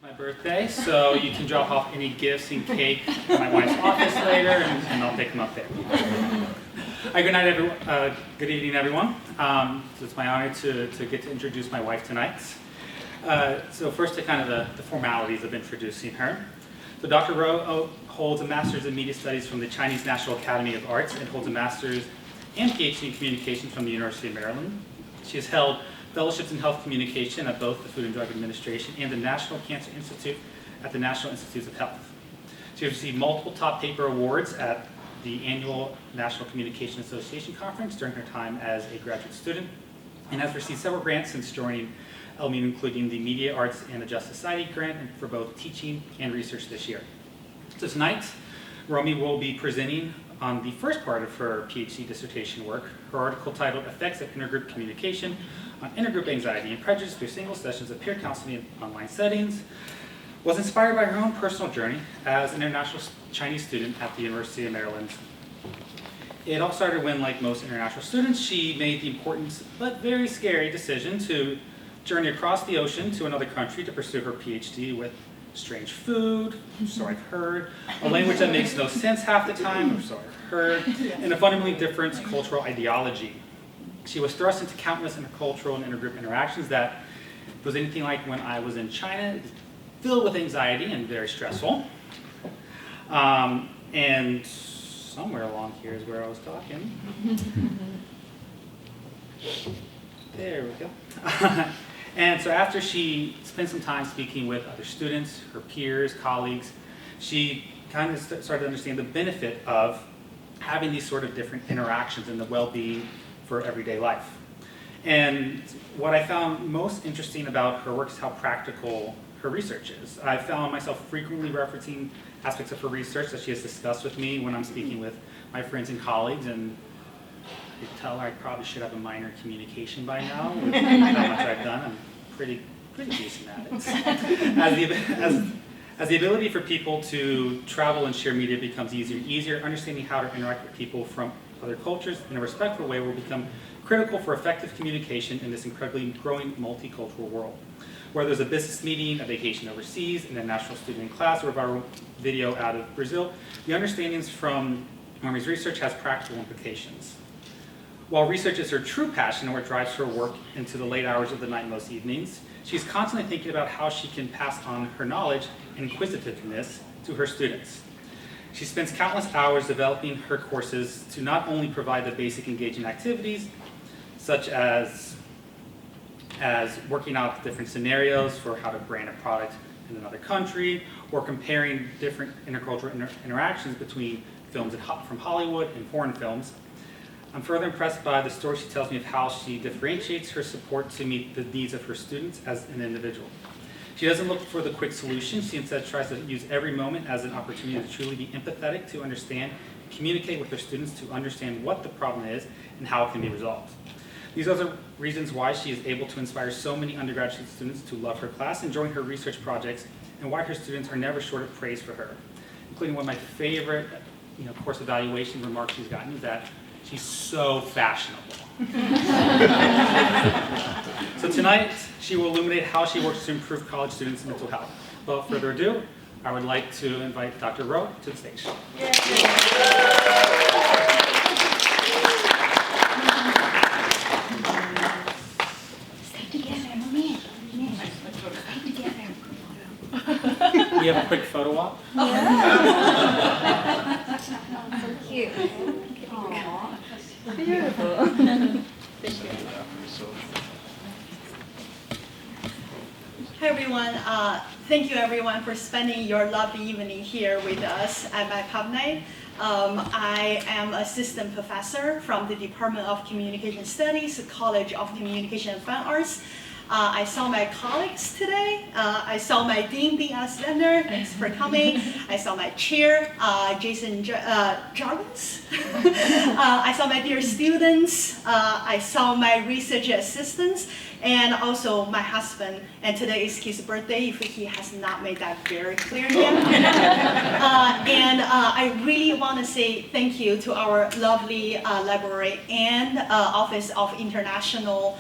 My birthday, so you can drop off any gifts and cake in my wife's office later, and I'll pick them up there. Hi, good night, everyone. Good evening, everyone. So it's my honor to get to introduce my wife tonight. So first, to kind of the formalities of introducing her. So Dr. Rowe holds a Master's in Media Studies from the Chinese National Academy of Arts and holds a Master's and PhD in Communication from the University of Maryland. She has held fellowships in health communication at both the Food and Drug Administration and the National Cancer Institute at the National Institutes of Health. She has received multiple top paper awards at the annual National Communication Association Conference during her time as a graduate student, and has received several grants since joining LMU, including the Media Arts and the Just Society grant for both teaching and research this year. So tonight, Romy will be presenting on the first part of her PhD dissertation work. Her article titled Effects of Intergroup Communication on Intergroup Anxiety and Prejudice through Single Sessions of Peer Counseling in Online Settings was inspired by her own personal journey as an international Chinese student at the University of Maryland. It all started when, like most international students, she made the important but very scary decision to journey across the ocean to another country to pursue her PhD with strange food, so I've heard, a language that makes no sense half the time, so I've heard, and a fundamentally different cultural ideology. She was thrust into countless intercultural and intergroup interactions that, if it was anything like when I was in China, filled with anxiety and very stressful. And somewhere along here is where I was talking. There we go. And so after she spent some time speaking with other students, her peers, colleagues, she kind of started to understand the benefit of having these sort of different interactions and the well-being for everyday life. And what I found most interesting about her work is how practical her research is. I found myself frequently referencing aspects of her research that she has discussed with me when I'm speaking with my friends and colleagues, and I could tell I probably should have a minor in communication by now with how much I've done. I'm pretty decent at it. As the ability for people to travel and share media becomes easier and easier, understanding how to interact with people from other cultures in a respectful way will become critical for effective communication in this incredibly growing multicultural world. Whether there's a business meeting, a vacation overseas, an international student in class, or a viral video out of Brazil, the understandings from Romy's research has practical implications. While research is her true passion and what drives her work into the late hours of the night most evenings, she's constantly thinking about how she can pass on her knowledge and inquisitiveness to her students. She spends countless hours developing her courses to not only provide the basic engaging activities, such as working out different scenarios for how to brand a product in another country, or comparing different intercultural interactions between films from Hollywood and foreign films. I'm further impressed by the story she tells me of how she differentiates her support to meet the needs of her students as an individual. She doesn't look for the quick solution. She instead tries to use every moment as an opportunity to truly be empathetic, to understand, communicate with her students to understand what the problem is and how it can be resolved. These are the reasons why she is able to inspire so many undergraduate students to love her class and join her research projects, and why her students are never short of praise for her. Including one of my favorite course evaluation remarks she's gotten is that she's so fashionable. So tonight, she will illuminate how she works to improve college students' mental health. Without further ado, I would like to invite Dr. Rowe to the stage. Yay. We have a quick photo op. Yeah. So cute. Aww. Beautiful. Thank you. Hi everyone. Thank you everyone for spending your lovely evening here with us at my pub night. I am assistant professor from the Department of Communication Studies, College of Communication and Fine Arts. I saw my colleagues today. I saw my Dean Ascender. Thanks for coming. I saw my chair, Jason Jarvis. I saw my dear students. I saw my research assistants. and also my husband. And today is his birthday, if he has not made that very clear yet. I really want to say thank you to our lovely library and Office of International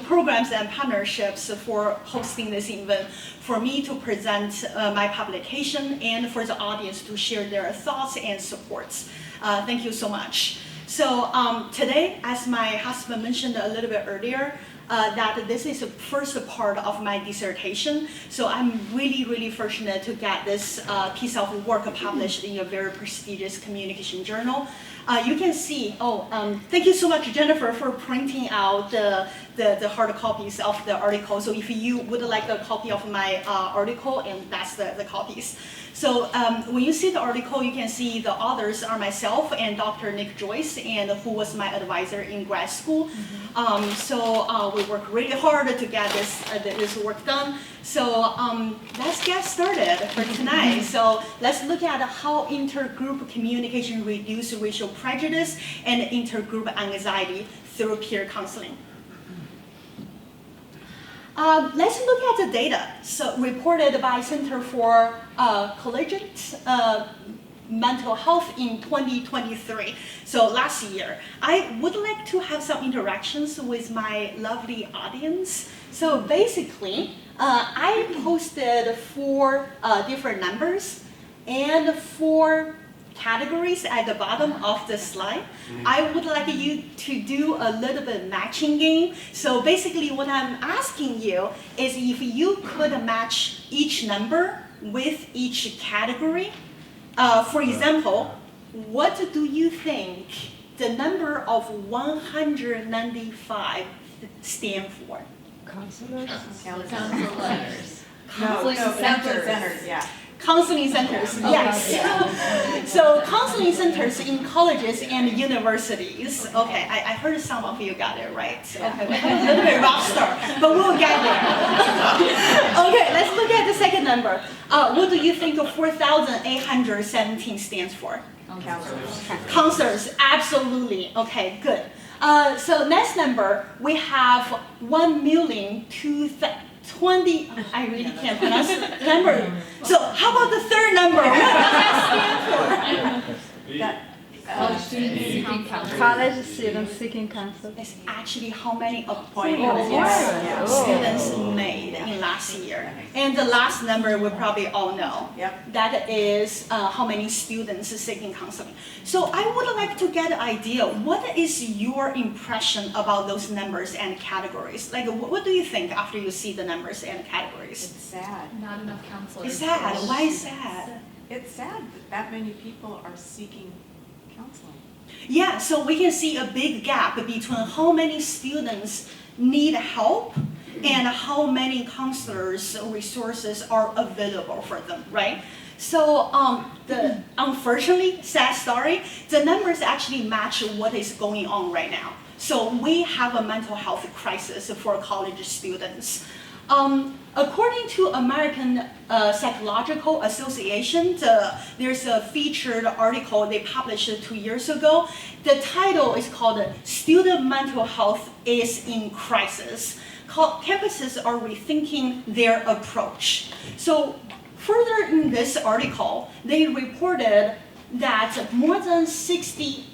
Programs and Partnerships for hosting this event, for me to present my publication, and for the audience to share their thoughts and supports. Thank you so much. So today, as my husband mentioned a little bit earlier, that this is the first part of my dissertation. So I'm really, really fortunate to get this piece of work published in a very prestigious communication journal. You can see, thank you so much, Jennifer, for printing out the hard copies of the article. So if you would like a copy of my article, and that's the copies. So when you see the article, you can see the authors are myself and Dr. Nick Joyce, and who was my advisor in grad school. So we worked really hard to get this work done. So let's get started for tonight. So let's look at how intergroup communication reduces racial prejudice and intergroup anxiety through peer counseling. Let's look at the data reported by Center for Collegiate Mental Health in 2023. So last year, I would like to have some interactions with my lovely audience. So basically, I posted 4 different numbers and 4 categories at the bottom of the slide. I would like you to do a little bit matching game. So basically what I'm asking you is if you could match each number with each category. For example, what do you think the number of 195 stand for? Counselors. Centers, yeah. Counseling centers, yes. So counseling centers in colleges and universities. Okay, I heard some of you got it right. Okay, we have a little bit rough start, but we'll get there. Okay, let's look at the second number. What do you think 4,817 stands for? Counselors. Counselors, absolutely. Okay, good. So next number, we have 1,020,000. I really can't pronounce the number. So how about the third number? What does that stand for? College students seeking counsel. It's actually how many Appointments. appointments students made in last year. And the last number we probably all know. Yep. That is how many students seeking counseling. So I would like to get an idea, what is your impression about those numbers and categories? Like, what do you think after you see the numbers and categories? It's sad. Not enough counselors. It's sad. Why is sad? It's sad that many people are seeking counseling. Yeah, so we can see a big gap between how many students need help and how many counselors resources are available for them, right? So unfortunately, sad story, the numbers actually match what is going on right now. So we have a mental health crisis for college students. According to American Psychological Association, there's a featured article they published 2 years ago. The title is called "Student Mental Health is in Crisis." Campuses are rethinking their approach. So further in this article, they reported that more than 60%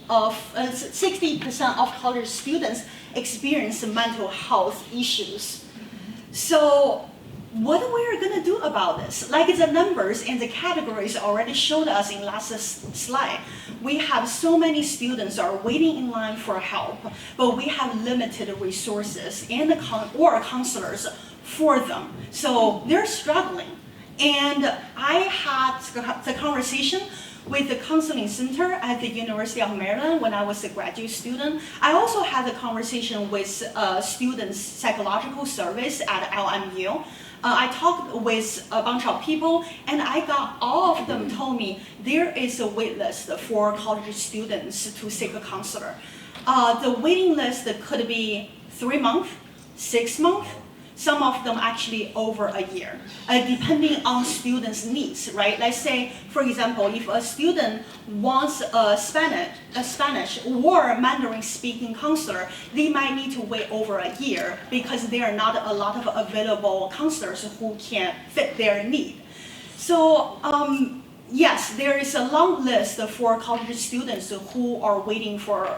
of college students experience mental health issues. So what we're going to do about this? Like the numbers and the categories already showed us in last slide. We have so many students are waiting in line for help, but we have limited resources and or counselors for them. So they're struggling. And I had the conversation with the counseling center at the University of Maryland when I was a graduate student. I also had a conversation with students' psychological service at LMU. I talked with a bunch of people, and I got all of them told me there is a wait list for college students to seek a counselor. The waiting list could be 3 months, 6 months, Some of them actually over a year, depending on students' needs, right? Let's say, for example, if a student wants a Spanish or Mandarin speaking counselor, they might need to wait over a year because there are not a lot of available counselors who can fit their need. So yes, there is a long list for college students who are waiting for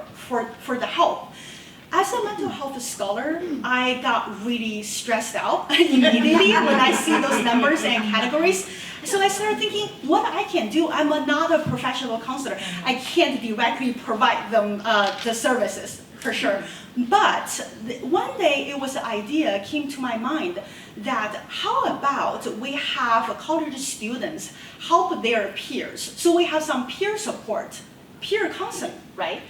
the help. As a mental health scholar, I got really stressed out immediately when I see those numbers and categories. So I started thinking, what I can do, I'm not a professional counselor. I can't directly provide them the services, for sure. But one day it was an idea came to my mind that how about we have college students help their peers? So we have some peer support, peer counseling, right?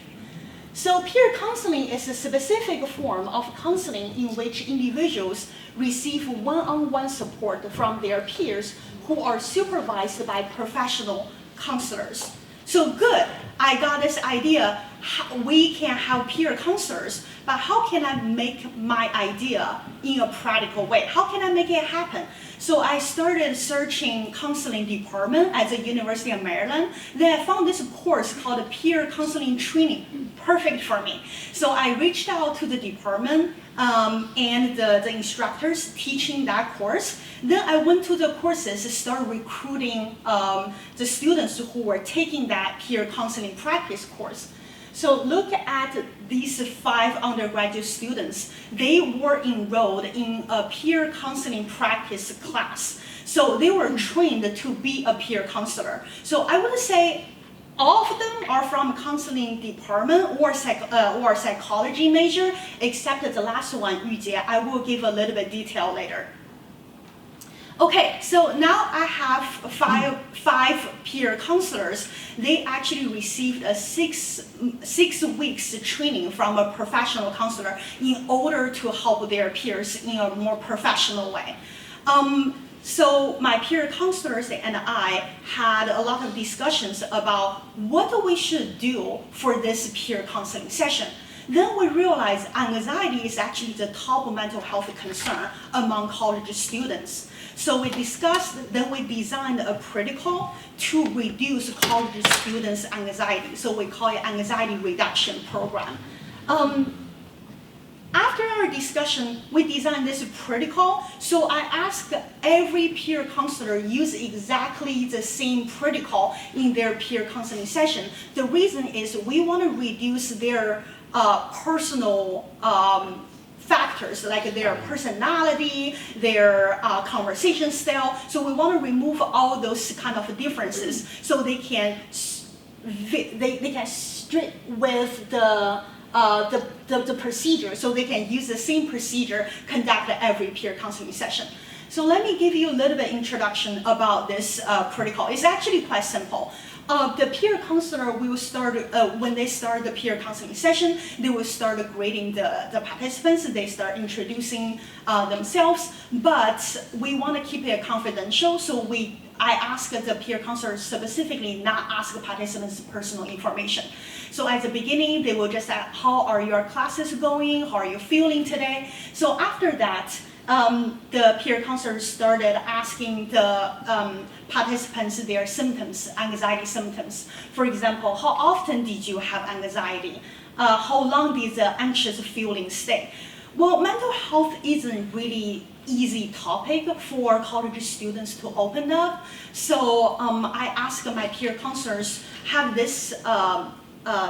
So peer counseling is a specific form of counseling in which individuals receive one-on-one support from their peers who are supervised by professional counselors. So good, I got this idea, we can have peer counselors, but how can I make my idea in a practical way? How can I make it happen? So I started searching counseling department at the University of Maryland. Then I found this course called Peer Counseling Training, perfect for me. So I reached out to the department and the instructors teaching that course. Then I went to the courses to start recruiting the students who were taking that peer counseling practice course. So look at these 5 undergraduate students. They were enrolled in a peer counseling practice class. So they were trained to be a peer counselor. So I would say all of them are from counseling department or psychology major, except the last one, Yujie. I will give a little bit detail later. Okay, so now I have five peer counselors. They actually received a six weeks training from a professional counselor in order to help their peers in a more professional way. So my peer counselors and I had a lot of discussions about what we should do for this peer counseling session. Then we realized anxiety is actually the top mental health concern among college students. So we discussed, then we designed a protocol to reduce college students' anxiety. So we call it anxiety reduction program. After our discussion, we designed this protocol. So I asked every peer counselor use exactly the same protocol in their peer counseling session. The reason is we want to reduce their personal factors like their personality, their conversation style. So we want to remove all those kind of differences so they can stick with the procedure, so they can use the same procedure conduct every peer counseling session. So let me give you a little bit introduction about this protocol. It's actually quite simple. The peer counselor will start, when they start the peer counseling session, they will start grading the participants, they start introducing themselves, but we want to keep it confidential, so I ask the peer counselor specifically not ask participants personal information. So at the beginning, they will just ask, how are your classes going? How are you feeling today? So after that, the peer counselor started asking the participants their symptoms, anxiety symptoms. For example, how often did you have anxiety? How long did the anxious feeling stay? Well, mental health isn't really easy topic for college students to open up. So I ask my peer counselors have this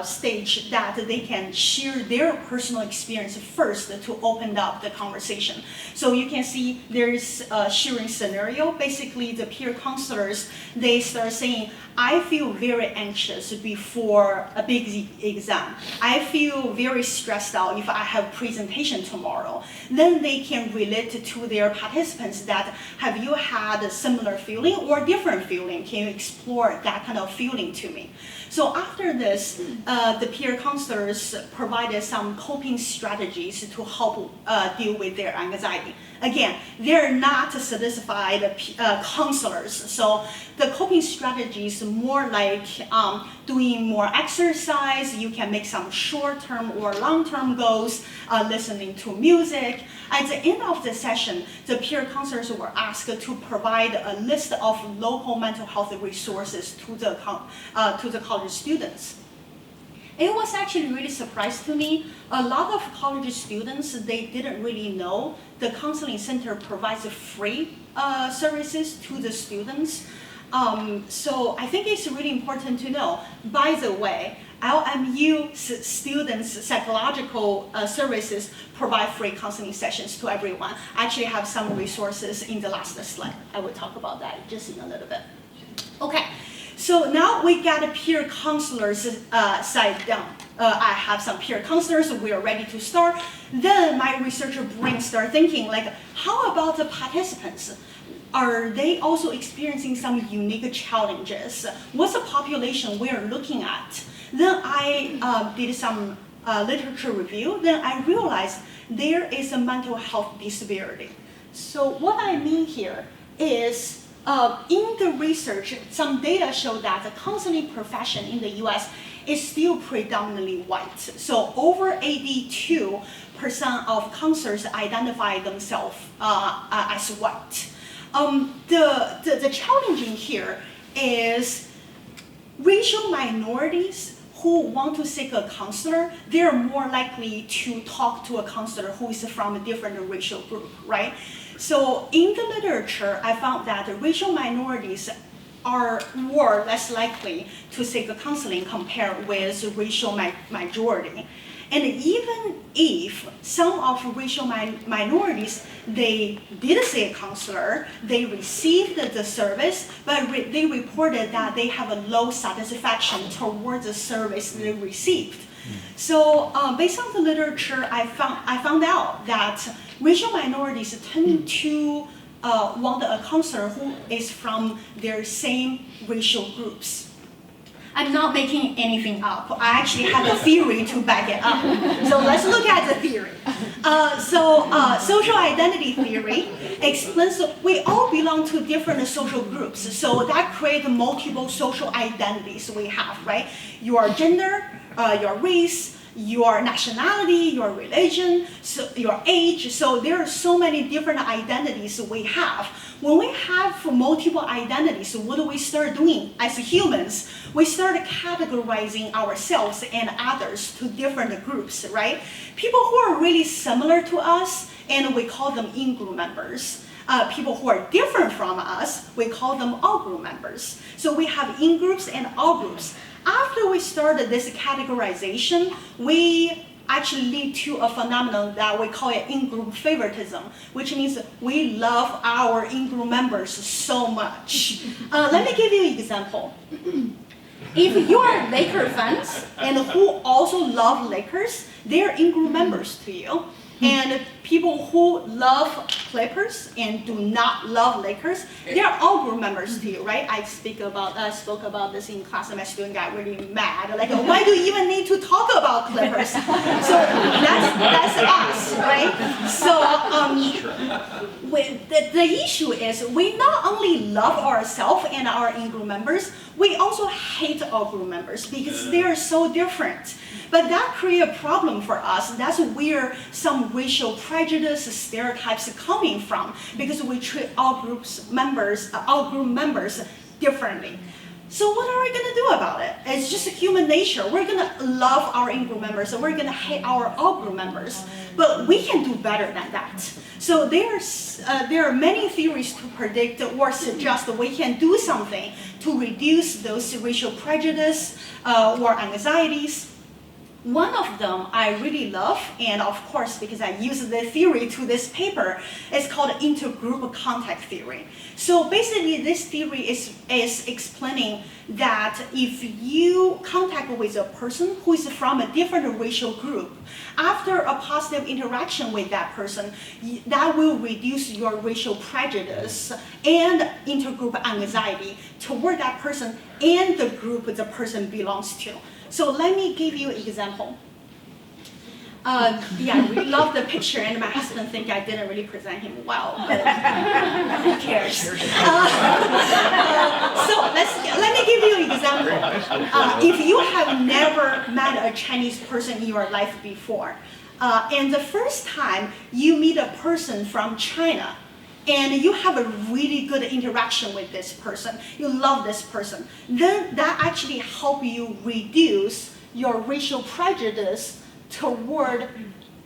stage that they can share their personal experience first to open up the conversation. So you can see there's a sharing scenario. Basically, the peer counselors, they start saying, I feel very anxious before a big exam. I feel very stressed out if I have presentation tomorrow. Then they can relate to their participants that, have you had a similar feeling or different feeling? Can you explore that kind of feeling to me? So after this, the peer counselors provided some coping strategies to help deal with their anxiety. Again, they're not certified counselors, so the coping strategies more like doing more exercise. You can make some short-term or long-term goals, listening to music. At the end of the session, the peer counselors were asked to provide a list of local mental health resources to the college students. It was actually really surprising to me. A lot of college students, they didn't really know the counseling center provides free services to the students. So I think it's really important to know. By the way, LMU students' psychological services provide free counseling sessions to everyone. I actually have some resources in the last slide. I will talk about that just in a little bit. Okay, so now we got a peer counselors side down. I have some peer counselors, we are ready to start. Then my researcher brain started thinking, like, how about the participants? Are they also experiencing some unique challenges? What's the population we're looking at? Then I did some literature review. Then I realized there is a mental health disparity. So what I mean here is, in the research, some data show that the counseling profession in the US is still predominantly white. So over 82% of counselors identify themselves as white. The challenging here is racial minorities who want to seek a counselor, they're more likely to talk to a counselor who is from a different racial group, right? So in the literature, I found that racial minorities are more less likely to seek a counseling compared with racial majority. And even if some of racial minorities, they did see a counselor, they received the service, but they reported that they have a low satisfaction towards the service they received. So based on the literature, I found out that racial minorities tend to want a counselor who is from their same racial groups. I'm not making anything up. I actually have a theory to back it up. So let's look at the theory. Social identity theory explains that we all belong to different social groups. So that creates multiple social identities we have, right? Your gender, your race, your nationality, your religion, so your age. So there are so many different identities we have. When we have multiple identities, what do we start doing as humans? We start categorizing ourselves and others to different groups, right? People who are really similar to us, and we call them in-group members. People who are different from us, we call them out-group members. So we have in-groups and out-groups. After we started this categorization, we actually lead to a phenomenon that we call it in-group favoritism, which means we love our in-group members so much. Let me give you an example. If you are Laker fans and who also love Lakers, they're in-group members to you. And people who love Clippers and do not love Lakers, they're all group members to you, right? I spoke about this in class, and my student got really mad. Like, why do you even need to talk about Clippers? So that's us, right? So the issue is we not only love ourselves and our in-group members, we also hate our group members because they are so different. But that creates a problem for us. That's where some racial prejudice stereotypes are coming from, because we treat all group members differently. So what are we going to do about it? It's just human nature. We're going to love our in-group members, and we're going to hate our out-group members. But we can do better than that. So there are many theories to predict or suggest that we can do something to reduce those racial prejudice or anxieties. One of them I really love, and of course, because I use the theory to this paper, it's called intergroup contact theory. So basically, this theory is explaining that if you contact with a person who is from a different racial group, after a positive interaction with that person, that will reduce your racial prejudice and intergroup anxiety, toward that person and the group the person belongs to. So let me give you an example. Yeah, we love the picture, and my husband think I didn't really present him well, but who cares? So let me give you an example. If you have never met a Chinese person in your life before, and the first time you meet a person from China, and you have a really good interaction with this person, you love this person, then that actually help you reduce your racial prejudice toward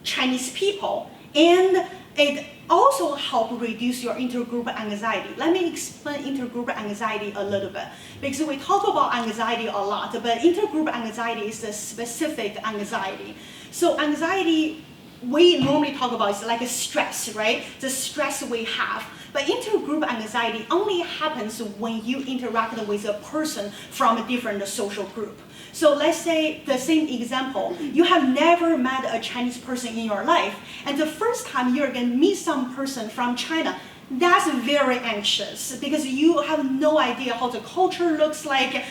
Chinese people, and it also help reduce your intergroup anxiety. Let me explain intergroup anxiety a little bit, because we talk about anxiety a lot, but intergroup anxiety is a specific anxiety. So anxiety, we normally talk about is like a stress, right? The stress we have. But intergroup anxiety only happens when you interact with a person from a different social group. So let's say the same example, you have never met a Chinese person in your life, and the first time you're going to meet some person from China, that's very anxious because you have no idea how the culture looks like,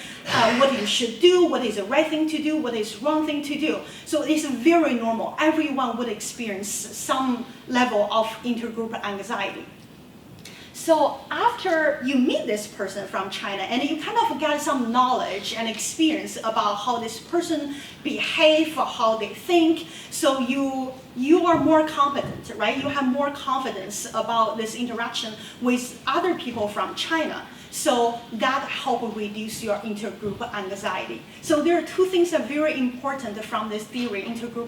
what you should do, what is the right thing to do, what is the wrong thing to do. So it's very normal. Everyone would experience some level of intergroup anxiety. So after you meet this person from China and you kind of get some knowledge and experience about how this person behave, how they think, so you are more confident, right? You have more confidence about this interaction with other people from China. So that help reduce your intergroup anxiety. So there are two things that are very important from this theory, intergroup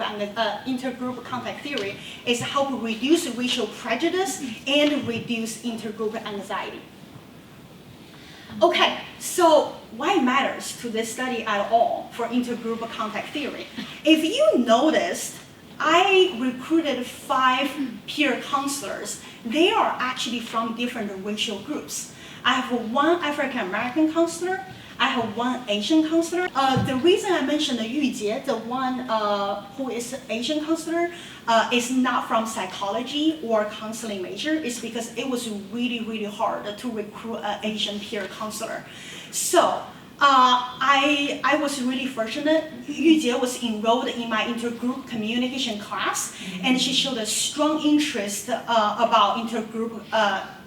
contact theory, is help reduce racial prejudice and reduce intergroup anxiety. Okay, so why matters to this study at all for intergroup contact theory? If you noticed, I recruited 5 peer counselors. They are actually from different racial groups. I have 1 African American counselor. I have 1 Asian counselor. The reason I mentioned Yu Jie, the one who is Asian counselor, is not from psychology or counseling major, is because it was really, really hard to recruit an Asian peer counselor. So I was really fortunate. Yu Jie was enrolled in my intergroup communication class, and she showed a strong interest about intergroup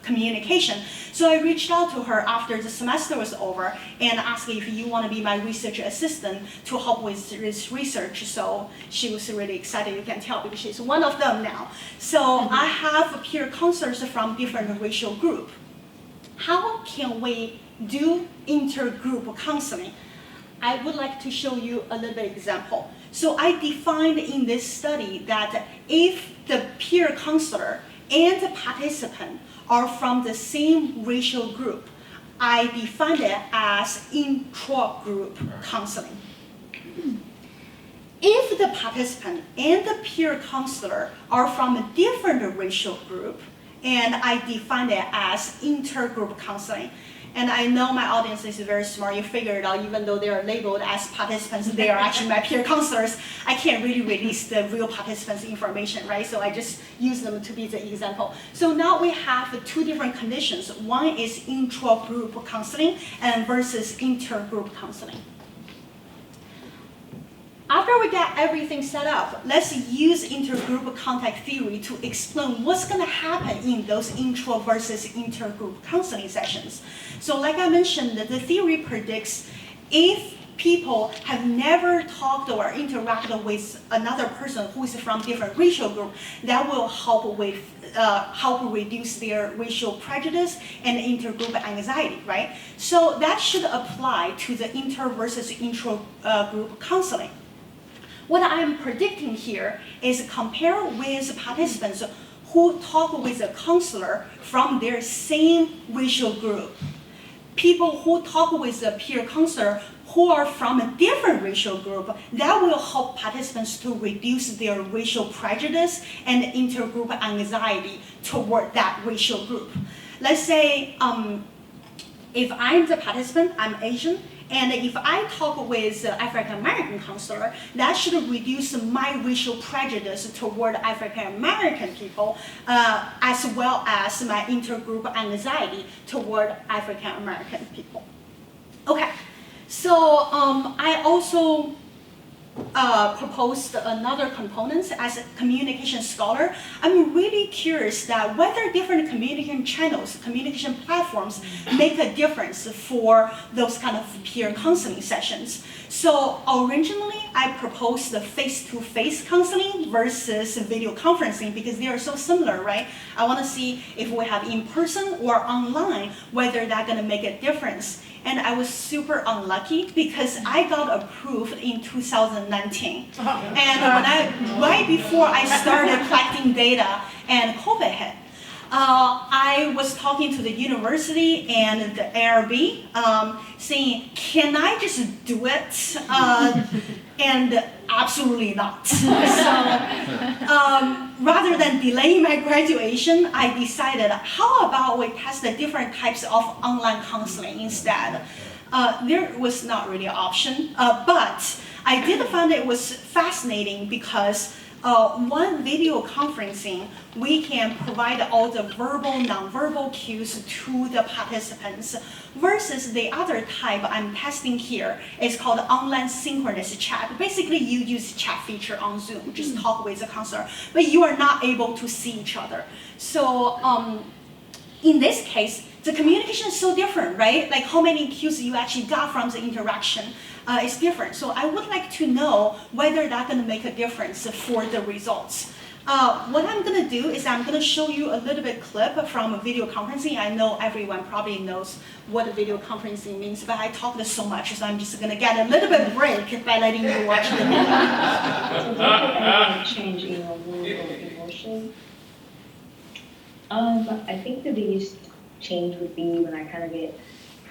communication. So I reached out to her after the semester was over and asked if you want to be my research assistant to help with this research. So she was really excited, you can tell, because she's one of them now. So I have peer counselors from different racial groups. How can we do intergroup counseling? I would like to show you a little bit example. So I defined in this study that if the peer counselor and the participant are from the same racial group, I define it as intra-group counseling. If the participant and the peer counselor are from a different racial group, and I define it as intergroup counseling. And I know my audience is very smart. You figure it out, even though they are labeled as participants, they are actually my peer counselors. I can't really release the real participants' information, right? So I just use them to be the example. So now we have 2 different conditions. One is intra-group counseling and versus intergroup counseling. After we get everything set up, let's use intergroup contact theory to explain what's going to happen in those intra versus intergroup counseling sessions. So like I mentioned, the theory predicts if people have never talked or interacted with another person who is from different racial group, that will help reduce their racial prejudice and intergroup anxiety, right? So that should apply to the inter versus intra-group counseling. What I'm predicting here is compare with participants who talk with a counselor from their same racial group. People who talk with a peer counselor who are from a different racial group, that will help participants to reduce their racial prejudice and intergroup anxiety toward that racial group. Let's say if I'm the participant, I'm Asian, and if I talk with African American counselor, that should reduce my racial prejudice toward African American people, as well as my intergroup anxiety toward African American people. Okay, so I also proposed another components as a communication scholar. I'm really curious that whether different communication channels, communication platforms make a difference for those kind of peer counseling sessions. So originally I proposed the face-to-face counseling versus video conferencing because they are so similar, right? I want to see if we have in person or online, whether that's going to make a difference. And I was super unlucky because I got approved in 2019. And right before I started collecting data and COVID hit, I was talking to the university and the ARB, saying, can I just do it? And absolutely not. So rather than delaying my graduation, I decided, how about we test the different types of online counseling instead? There was not really an option, but I did find it was fascinating because one video conferencing, we can provide all the verbal, nonverbal cues to the participants versus the other type I'm testing here is called online synchronous chat. Basically, you use chat feature on Zoom, just talk with the counselor, but you are not able to see each other. So in this case, the communication is so different, right? Like how many cues you actually got from the interaction is different. So I would like to know whether that's going to make a difference for the results. What I'm going to do is I'm going to show you a little bit clip from video conferencing. I know everyone probably knows what video conferencing means, but I talked so much, so I'm just going to get a little bit break by letting you watch the video. So does it change in your mood or emotion? I think the biggest change would be when I kind of get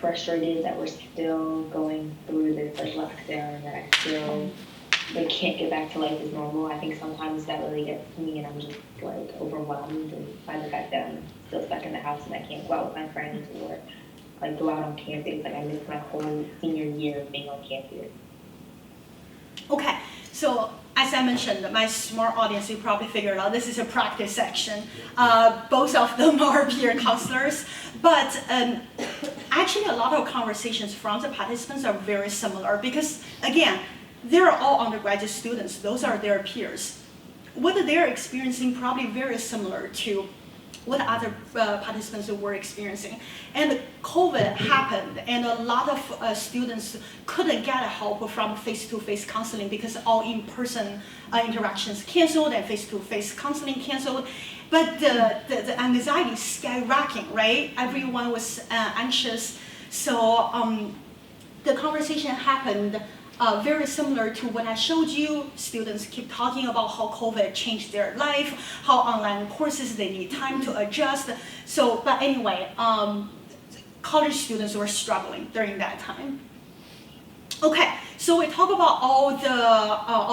frustrated that we're still going through this like lockdown, that I still like can't get back to life as normal. I think sometimes that really gets to me and I'm just like overwhelmed by the fact that I'm still stuck in the house and I can't go out with my friends or like go out on campus. Like I missed my whole senior year of being on campus. Okay, so as I mentioned, my smart audience, you probably figured out this is a practice section. Both of them are peer counselors, but actually a lot of conversations from the participants are very similar because, again, they're all undergraduate students. Those are their peers. What they're experiencing probably very similar to what other participants were experiencing. And COVID happened, and a lot of students couldn't get help from face-to-face counseling because all in-person interactions canceled and face-to-face counseling canceled. But the anxiety is skyrocketing, right? Everyone was anxious. So the conversation happened very similar to when I showed you. Students keep talking about how COVID changed their life, how online courses, they need time to adjust. So, but anyway, college students were struggling during that time. Okay, so we talk about all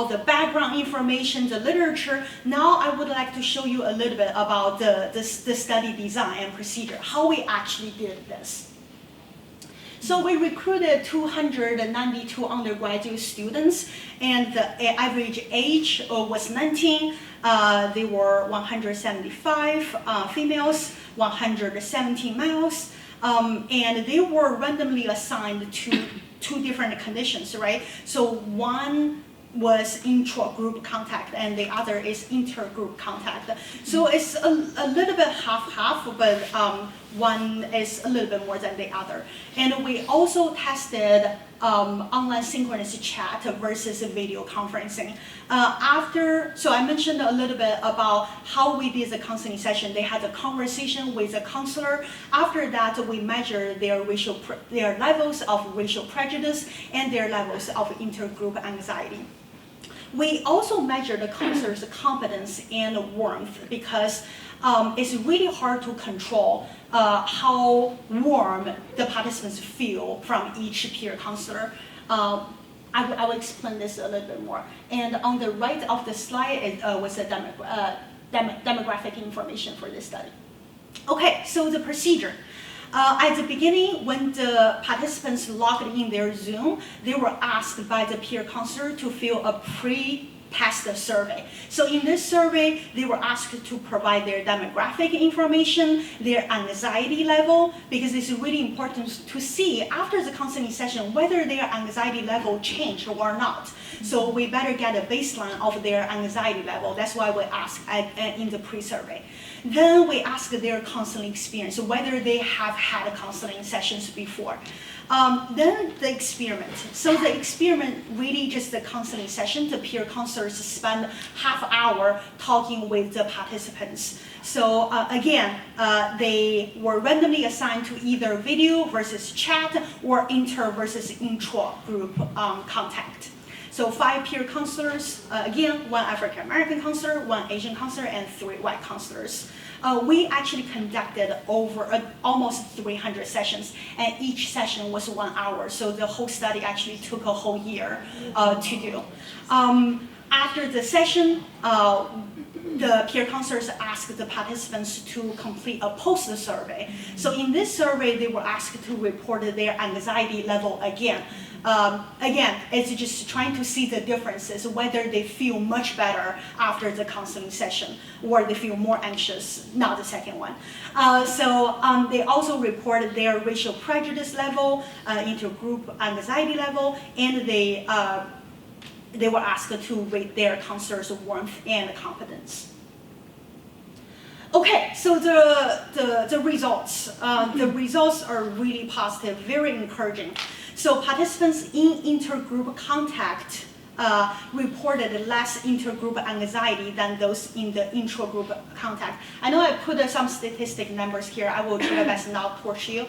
the background information, the literature. Now I would like to show you a little bit about the study design and procedure, how we actually did this. So we recruited 292 undergraduate students, and the average age was 19. They were 175 females, 117 males, and they were randomly assigned to two different conditions, right? So one was intra-group contact and the other is intergroup contact. So it's a little bit half-half, but one is a little bit more than the other. And we also tested online synchronous chat versus video conferencing. So I mentioned a little bit about how we did the counseling session. They had a conversation with a counselor. After that, we measured their levels of racial prejudice and their levels of intergroup anxiety. We also measure the counselor's competence and warmth because it's really hard to control how warm the participants feel from each peer counselor. I will explain this a little bit more. And on the right of the slide was the demographic information for this study. Okay, so the procedure. At the beginning, when the participants logged in their Zoom, they were asked by the peer counselor to fill a pass the survey. So in this survey, they were asked to provide their demographic information, their anxiety level, because it's really important to see after the counseling session whether their anxiety level changed or not. So we better get a baseline of their anxiety level. That's why we ask in the pre-survey. Then we ask their counseling experience, whether they have had counseling sessions before. Then the experiment. So the experiment really just the counseling session. The peer counselors spend half hour talking with the participants. So again, they were randomly assigned to either video versus chat or inter versus intra group contact. So 5 peer counselors, again, 1 African American counselor, 1 Asian counselor, and 3 white counselors. We actually conducted over almost 300 sessions, and each session was 1 hour. So the whole study actually took a whole year to do. After the session, the peer counselors asked the participants to complete a post survey. So in this survey, they were asked to report their anxiety level again. Again, it's just trying to see the differences, whether they feel much better after the counseling session or they feel more anxious, not the second one. They also reported their racial prejudice level, intergroup anxiety level, and they were asked to rate their counselors' warmth and competence. Okay, so the results. The results are really positive, very encouraging. So participants in intergroup contact reported less intergroup anxiety than those in the intragroup contact. I know I put some statistic numbers here. I will try my best not to torture you,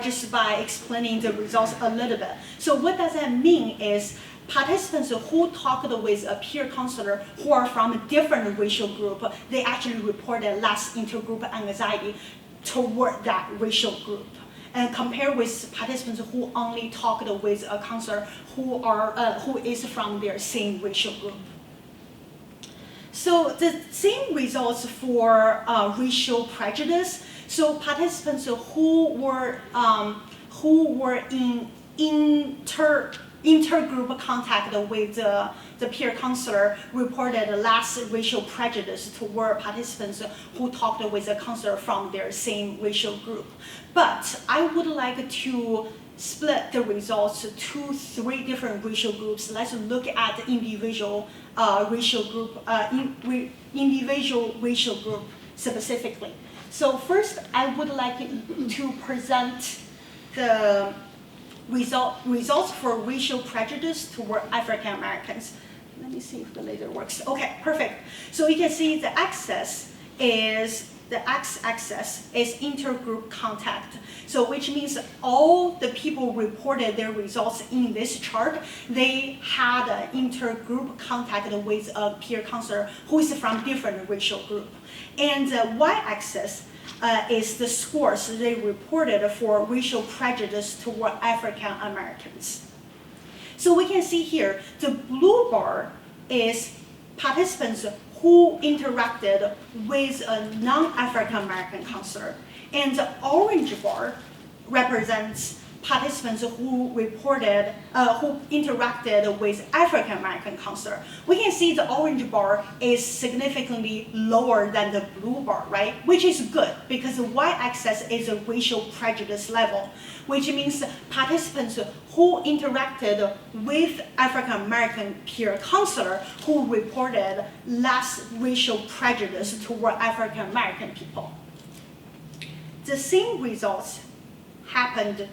just by explaining the results a little bit. So what does that mean is participants who talked with a peer counselor who are from a different racial group, they actually reported less intergroup anxiety toward that racial group. And compare with participants who only talked with a counselor who is from their same racial group. So the same results for racial prejudice. So participants who were in intergroup contact with the peer counselor reported less racial prejudice toward participants who talked with a counselor from their same racial group. But I would like to split the results to 3 different racial groups. Let's look at the individual racial group specifically. So first, I would like to present the results for racial prejudice toward African Americans. Let me see if the laser works. Okay, perfect. So you can see the x-axis is intergroup contact. So which means all the people reported their results in this chart, they had an intergroup contact with a peer counselor who is from different racial group. And the y-axis is the scores they reported for racial prejudice toward African Americans. So we can see here, the blue bar is participants who interacted with a non-African American counselor, and the orange bar represents participants who interacted with African American counselor. We can see the orange bar is significantly lower than the blue bar, right? Which is good because the y-axis is a racial prejudice level, which means participants who interacted with African American peer counselor who reported less racial prejudice toward African American people. The same results happened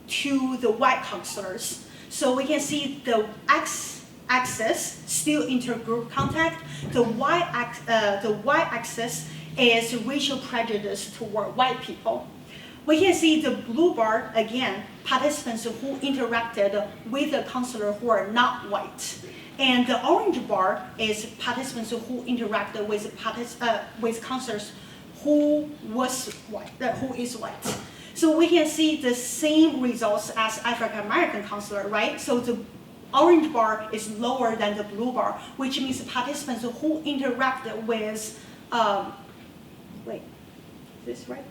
to the white counselors. So we can see the x-axis, still intergroup contact. The y-axis is racial prejudice toward white people. We can see the blue bar, again, participants who interacted with a counselor who are not white. And the orange bar is participants who interacted with counselors who is white. So we can see the same results as African American counselor, right? So the orange bar is lower than the blue bar, which means participants who interacted with, wait, is this right?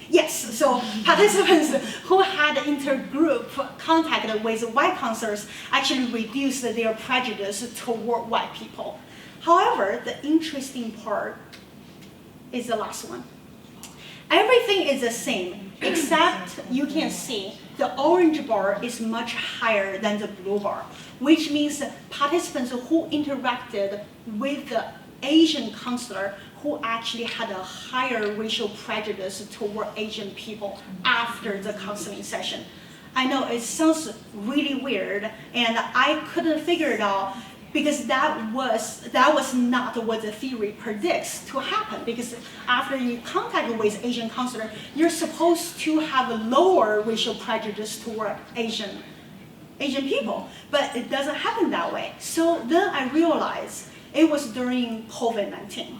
Yes, so participants who had intergroup contact with white counselors actually reduced their prejudice toward white people. However, the interesting part is the last one. Everything is the same, except you can see the orange bar is much higher than the blue bar, which means participants who interacted with the Asian counselor who actually had a higher racial prejudice toward Asian people after the counseling session. I know it sounds really weird, and I couldn't figure it out because that was not what the theory predicts to happen. Because after you contact with Asian counselor, you're supposed to have a lower racial prejudice toward Asian people, but it doesn't happen that way. So then I realized it was during COVID-19.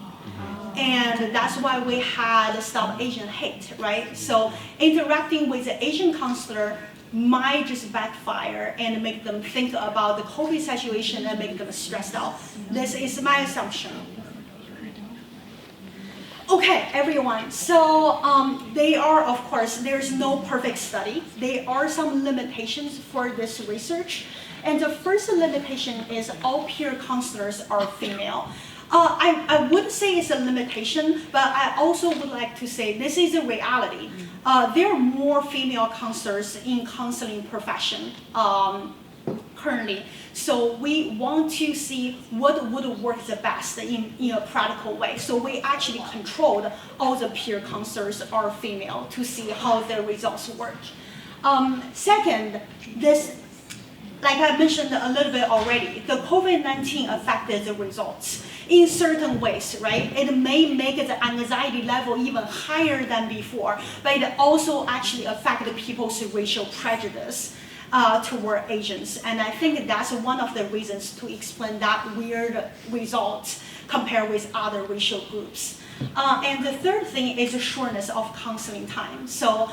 And that's why we had Stop Asian Hate, right? So interacting with the Asian counselor might just backfire and make them think about the COVID situation and make them stressed out. This is my assumption. Okay, everyone, so they are, of course, there's no perfect study. There are some limitations for this research. And the first limitation is all peer counselors are female. I wouldn't say it's a limitation, but I also would like to say this is a reality. There are more female counselors in counseling profession currently. So we want to see what would work the best in a practical way. So we actually controlled all the peer counselors are female to see how the results work. Second, this, like I mentioned a little bit already, the COVID-19 affected the results in certain ways, right? It may make the anxiety level even higher than before, but it also actually affected people's racial prejudice toward Asians. And I think that's one of the reasons to explain that weird result compared with other racial groups. And the third thing is the shortness of counseling time. So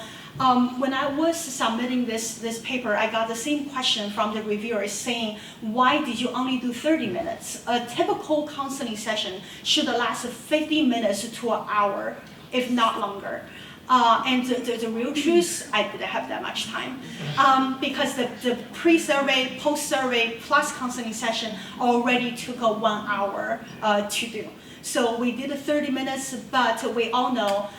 when I was submitting this paper, I got the same question from the reviewers saying, why did you only do 30 minutes? A typical counseling session should last 50 minutes to an hour, if not longer. And the real truth, I didn't have that much time because the pre-survey, post-survey, plus counseling session already took 1 hour to do. So we did 30 minutes, but we all know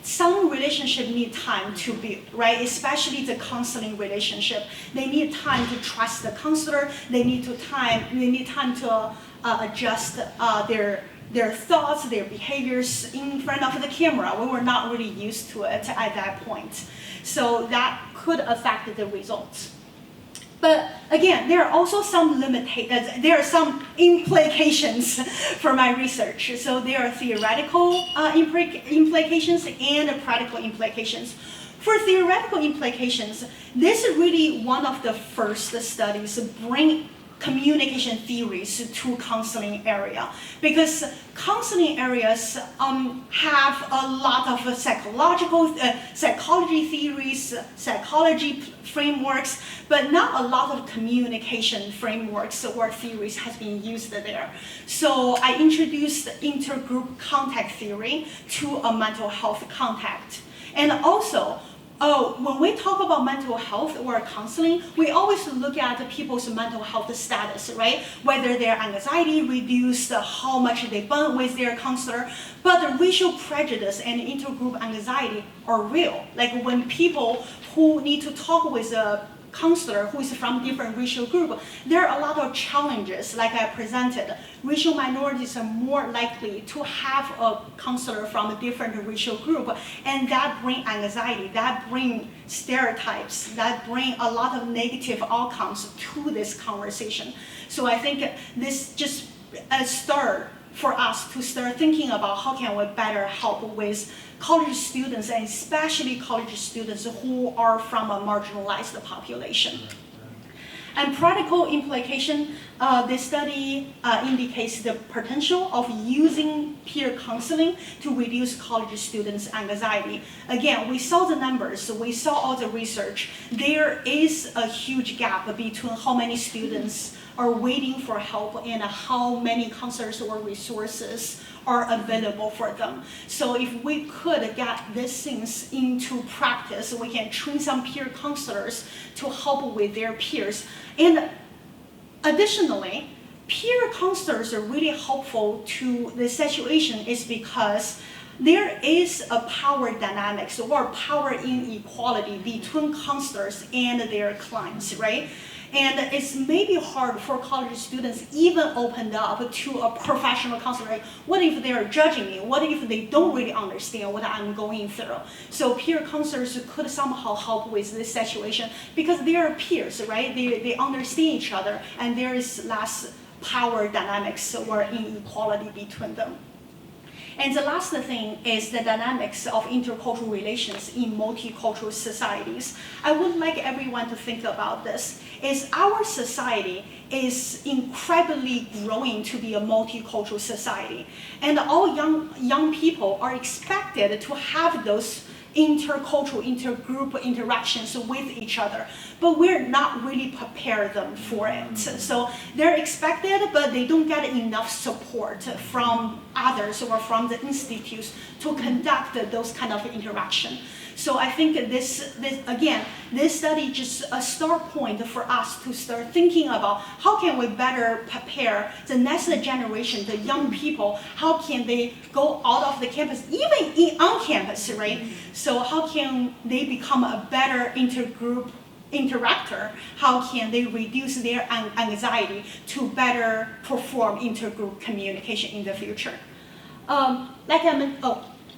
some relationship need time to build, right? Especially the counseling relationship. They need time to trust the counselor. They need time to adjust their thoughts, their behaviors in front of the camera. We were not really used to it at that point. So that could affect the results. But again, there are also some there are some implications for my research. So there are theoretical implications and practical implications. For theoretical implications, this is really one of the first studies to bring communication theories to counseling area, because counseling areas have a lot of psychology theories, psychology frameworks, but not a lot of communication frameworks or theories has been used there. So I introduced intergroup contact theory to a mental health contact. And also, when we talk about mental health or counseling, we always look at people's mental health status, right? Whether their anxiety reduced, how much they bond with their counselor. But the racial prejudice and intergroup anxiety are real. Like when people who need to talk with a counselor who is from different racial group, there are a lot of challenges, like I presented. Racial minorities are more likely to have a counselor from a different racial group, and that brings anxiety, that brings stereotypes, that brings a lot of negative outcomes to this conversation. So I think this just a start for us to start thinking about how can we better help with college students, and especially college students who are from a marginalized population. And practical implication, the study indicates the potential of using peer counseling to reduce college students' anxiety. Again, we saw the numbers, we saw all the research. There is a huge gap between how many students are waiting for help and how many counselors or resources are available for them. So if we could get these things into practice, we can train some peer counselors to help with their peers. And additionally, peer counselors are really helpful to the situation is because there is a power dynamics or power inequality between counselors and their clients, right? And it's maybe hard for college students even opened up to a professional counselor. Right? What if they're judging me? What if they don't really understand what I'm going through? So peer counselors could somehow help with this situation because they are peers, right? They understand each other and there is less power dynamics or inequality between them. And the last thing is the dynamics of intercultural relations in multicultural societies. I would like everyone to think about this. Is our society is incredibly growing to be a multicultural society. And all young people are expected to have those intercultural, intergroup interactions with each other, but we're not really prepared them for it. So they're expected, but they don't get enough support from others or from the institutes to conduct those kind of interaction. So I think this study just a start point for us to start thinking about how can we better prepare the next generation, the young people, how can they go out of the campus, even on campus, right? So how can they become a better intergroup interactor? How can they reduce their anxiety to better perform intergroup communication in the future?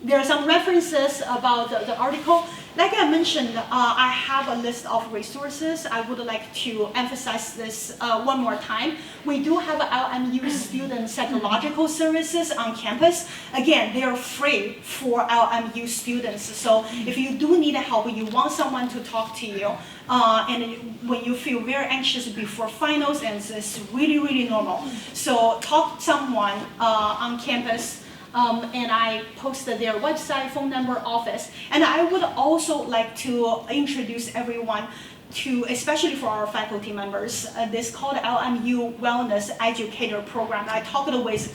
There are some references about the article. Like I mentioned, I have a list of resources. I would like to emphasize this one more time. We do have LMU student psychological services on campus. Again, they are free for LMU students. So if you do need help, you want someone to talk to you, and when you feel very anxious before finals, and it's really, really normal. So talk to someone on campus. And I posted their website, phone number, office. And I would also like to introduce everyone to, especially for our faculty members, this called LMU Wellness Educator Program. I talked with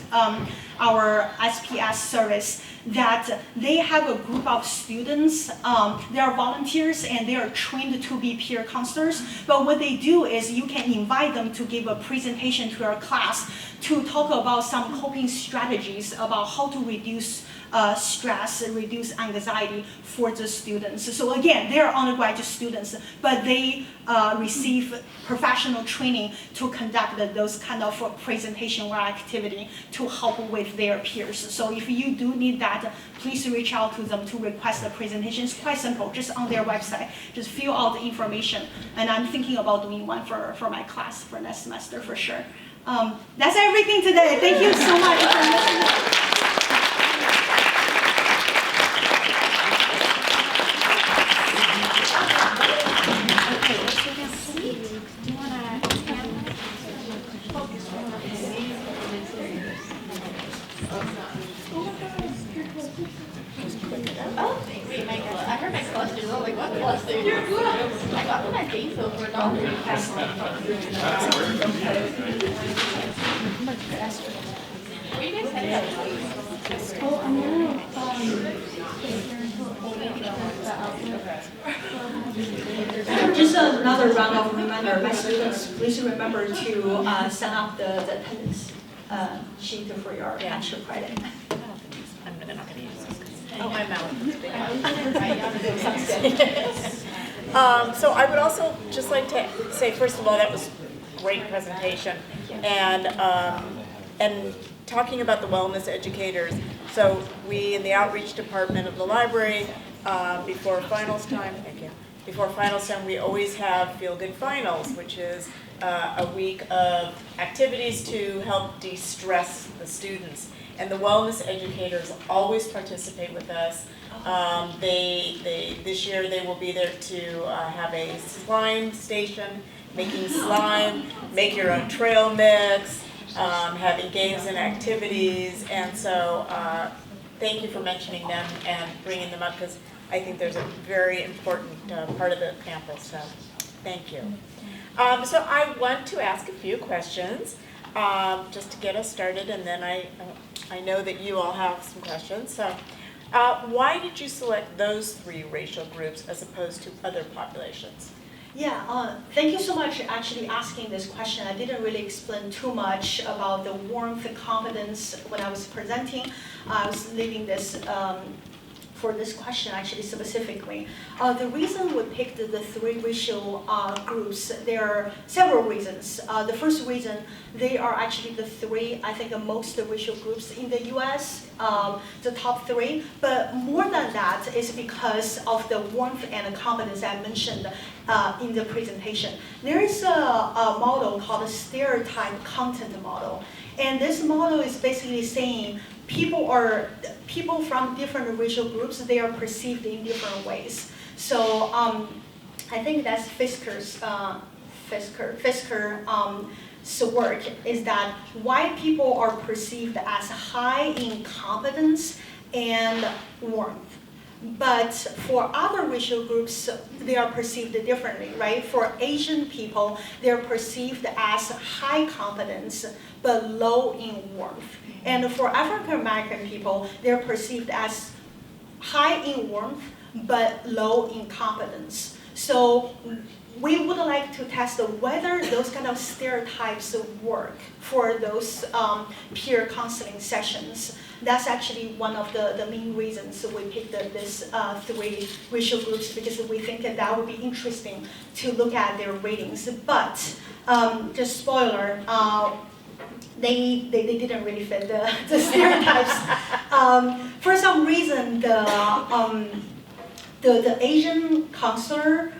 our SPS service that they have a group of students. They are volunteers and they are trained to be peer counselors. But what they do is you can invite them to give a presentation to your class to talk about some coping strategies about how to reduce stress, reduce anxiety for the students. So again, they are undergraduate students, but they receive professional training to conduct those kind of presentation or activity to help with their peers. So if you do need that, please reach out to them to request a presentation. It's quite simple, just on their website. Just fill out the information. And I'm thinking about doing one for my class for next semester for sure. That's everything today. Thank you so much for listening. I heard my clusters. I was like, what cluster? You're good. I got my face over and all. Where you guys headed? Just another round of reminder, my students, please remember to sign up the attendance sheet for your extra credit. They're not going to use this. Oh, my mouth. So I would also just like to say, first of all, that was a great presentation. And talking about the wellness educators, so we in the outreach department of the library, before finals time, we always have Feel Good Finals, which is a week of activities to help de-stress the students. And the wellness educators always participate with us. This year they will be there to have a slime station making slime, make your own trail mix, having games and activities. And so thank you for mentioning them and bringing them up, because I think there's a very important part of the campus. So thank you. So I want to ask a few questions just to get us started, and then I know that you all have some questions. So why did you select those 3 racial groups as opposed to other populations? Yeah, thank you so much actually asking this question. I didn't really explain too much about the warmth and confidence when I was presenting. I was leaving this for this question actually specifically. The reason we picked the 3 racial groups, there are several reasons. The first reason, they are actually the 3, I think, the most racial groups in the US, the top 3. But more than that is because of the warmth and confidence I mentioned in the presentation. There is a model called a stereotype content model. And this model is basically saying people from different racial groups, they are perceived in different ways. So I think that's Fisker's work, is that white people are perceived as high in competence and warmth. But for other racial groups, they are perceived differently, right? For Asian people, they're perceived as high competence, but low in warmth. And for African American people, they're perceived as high in warmth, but low in competence. So we would like to test whether those kind of stereotypes work for those peer counseling sessions. That's actually one of the main reasons we picked this 3 racial groups, because we think that would be interesting to look at their ratings. But just spoiler, they didn't really fit the stereotypes. For some reason, the Asian counselor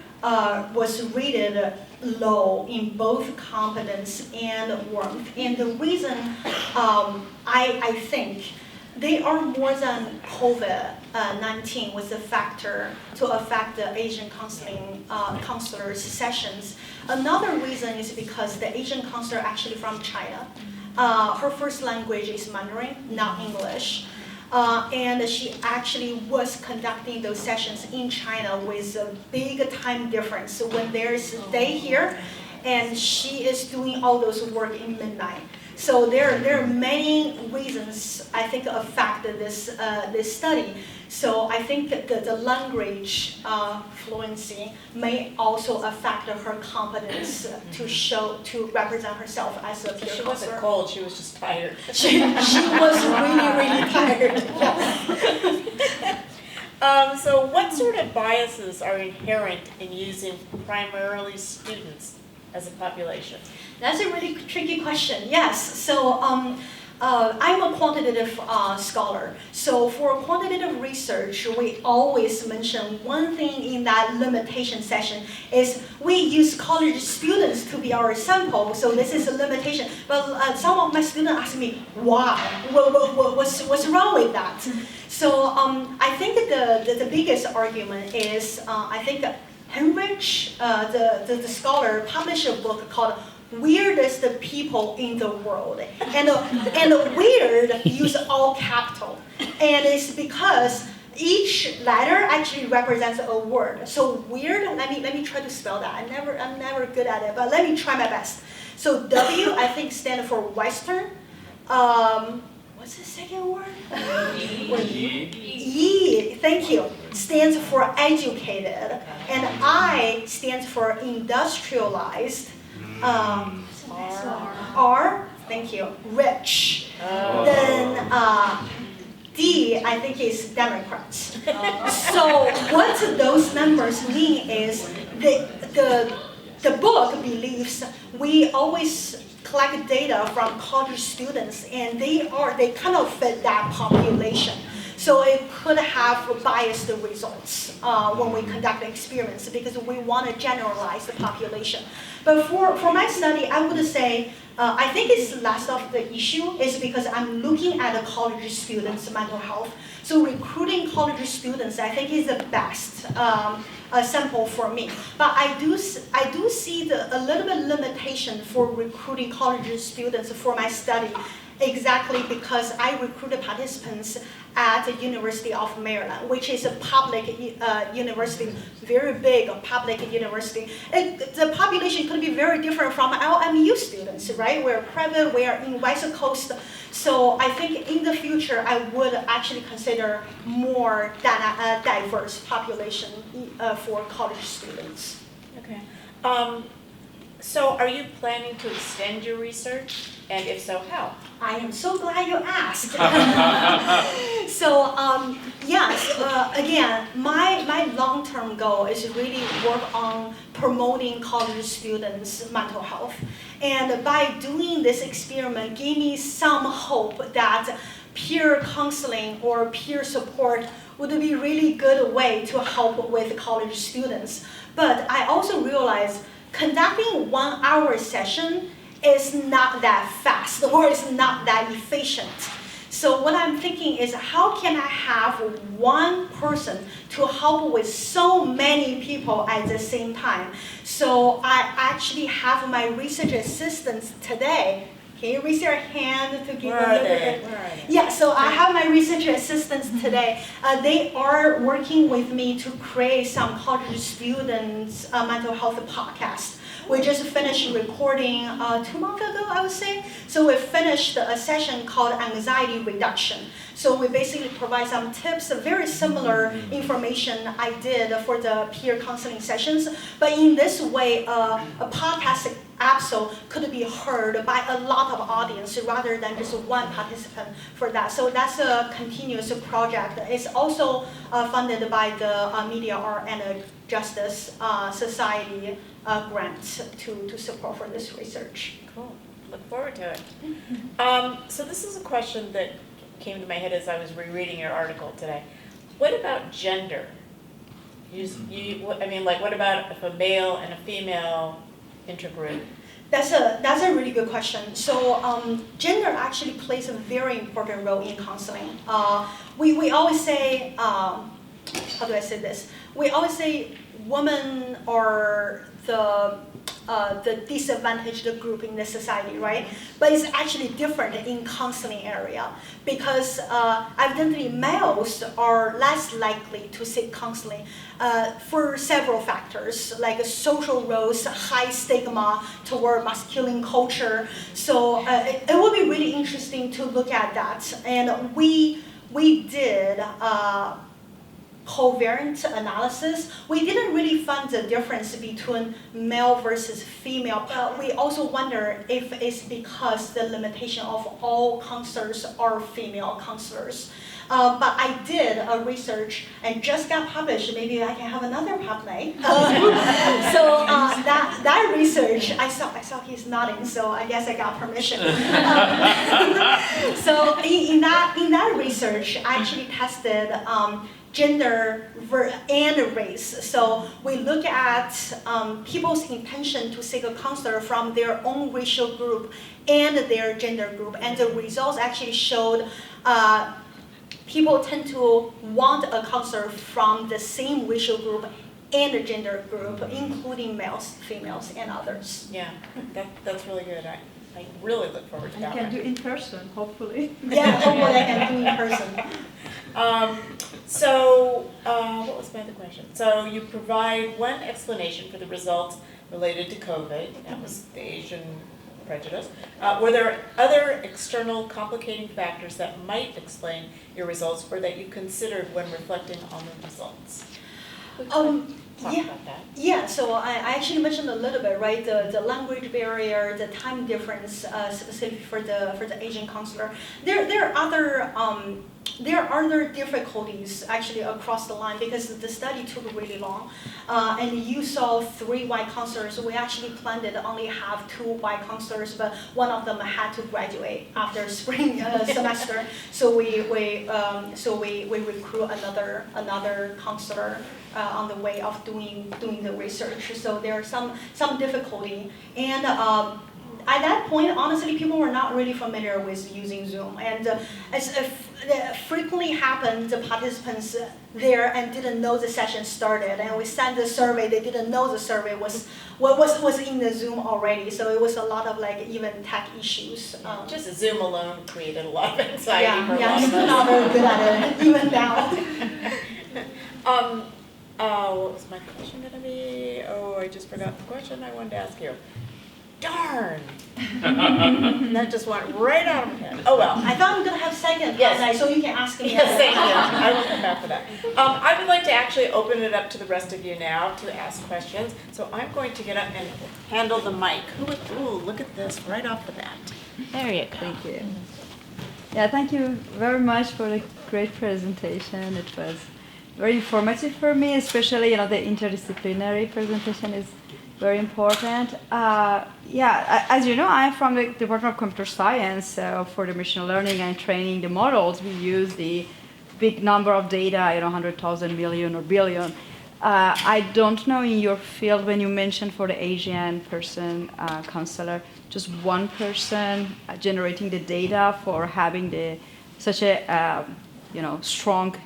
was rated low in both competence and warmth. And the reason I think they are more than COVID-19 was a factor to affect the Asian counselors' sessions. Another reason is because the Asian counselor actually from China. Her first language is Mandarin, not English. And she actually was conducting those sessions in China with a big time difference. So when there's a day here, and she is doing all those work in midnight. So there are many reasons I think affect this study. So I think that the language fluency may also affect her competence to represent herself as a peer She counselor. wasn't cold, she was just tired. She was really tired. Yes. So what sort of biases are inherent in using primarily students as a population? That's a really tricky question. Yes. So I'm a quantitative scholar. So for quantitative research, we always mention one thing in that limitation session is we use college students to be our sample. So this is a limitation. But some of my students ask me, why? What's wrong with that? So I think the biggest argument is I think Heinrich, the scholar, published a book called Weirdest People in the World. And weird use all capital. And it's because each letter actually represents a word. So weird, let me try to spell that. I'm never good at it, but let me try my best. So W, I think, stands for Western. What's the second word? E, thank you, stands for educated. And I stands for industrialized. R, thank you, rich. Then D, I think, is Democrats. So what those numbers mean is the book believes we always collect data from college students, and they kind of fit that population. So it could have biased results when we conduct experiments because we want to generalize the population. But for my study, I would say, I think it's less of the issue is because I'm looking at the college students' mental health. So recruiting college students, I think, is the best sample for me. But I do see a little bit limitation for recruiting college students for my study, exactly because I recruited participants at the University of Maryland, which is a public university, very big public university. The population could be very different from LMU students, right? We're private, we are in West Coast. So I think in the future, I would actually consider more diverse population for college students. Okay. So are you planning to extend your research? And if so, how? I am so glad you asked. So yes, again, my long-term goal is to really work on promoting college students' mental health. And by doing this experiment, gave me some hope that peer counseling or peer support would be a really good way to help with college students. But I also realized conducting 1 hour session is not that fast or is not that efficient. So what I'm thinking is how can I have one person to help with so many people at the same time? So I actually have my research assistants today. Can you raise your hand to give Where a are little they? bit? Where are they? Yeah, so I have my research assistants today. They are working with me to create some college students' mental health podcast. We just finished recording 2 months ago, I would say. So we finished a session called Anxiety Reduction. So we basically provide some tips, very similar information I did for the peer counseling sessions. But in this way, a podcast episode could be heard by a lot of audience rather than just one participant for that. So that's a continuous project. It's also funded by the Media Art and Justice Society grant to support for this research. Cool. Look forward to it. So this is a question that came to my head as I was rereading your article today. What about gender? What about if a male and a female intergroup? That's a really good question. So gender actually plays a very important role in counseling. We always say, how do I say this? We always say women are the disadvantaged group in the society, right? But it's actually different in counseling area because evidently males are less likely to seek counseling for several factors, like social roles, high stigma toward masculine culture. So it will be really interesting to look at that. And we did covariant analysis. We didn't really find the difference between male versus female, but we also wonder if it's because the limitation of all counselors are female counselors. But I did a research and just got published. Maybe I can have another PubMed. So that research, I saw he's nodding, so I guess I got permission. So in that research, I actually tested gender and race. So we look at people's intention to seek a counselor from their own racial group and their gender group. And the results actually showed people tend to want a counselor from the same racial group and gender group, including males, females, and others. Yeah, that's really good. I really look forward to You that can one. do in person, hopefully. Yeah, hopefully I can do in person. What was my other question? So you provide one explanation for the results related to COVID. That was the Asian prejudice. Were there other external complicating factors that might explain your results or that you considered when reflecting on the results? Talk about that. Yeah, so I actually mentioned a little bit, right? The language barrier, the time difference, specific for the Asian counselor. There are other there are other difficulties actually across the line because the study took really long. And you saw 3 Y counselors. We actually planned to only have 2 Y counselors, but one of them had to graduate after spring semester. So we recruit another counselor on the way of doing the research. So there are some difficulty. And at that point, honestly, people were not really familiar with using Zoom. And as frequently happened, the participants there and didn't know the session started. And we sent the survey, they didn't know the survey was in the Zoom already. So it was a lot of like even tech issues. Just Zoom alone created a lot of anxiety for a lot yeah, of I'm us. not very good at it, even now. What was my question gonna be? Oh, I just forgot the question I wanted to ask you. Darn! That just went right out of my head. Oh well. I thought we were going to have second, Yes. so you can ask me. Yes, thank you. I will come back for that. I would like to actually open it up to the rest of you now to ask questions. So I'm going to get up and handle the mic. Ooh, look at this right off the bat. There you go. Thank you. Yeah, thank you very much for the great presentation. It was very informative for me, especially the interdisciplinary presentation is very important. As you know, I'm from the Department of Computer Science. So for the machine learning and training the models, we use the big number of data, 100,000 million or billion. I don't know in your field when you mentioned for the Asian person counselor, just one person generating the data for having such a strong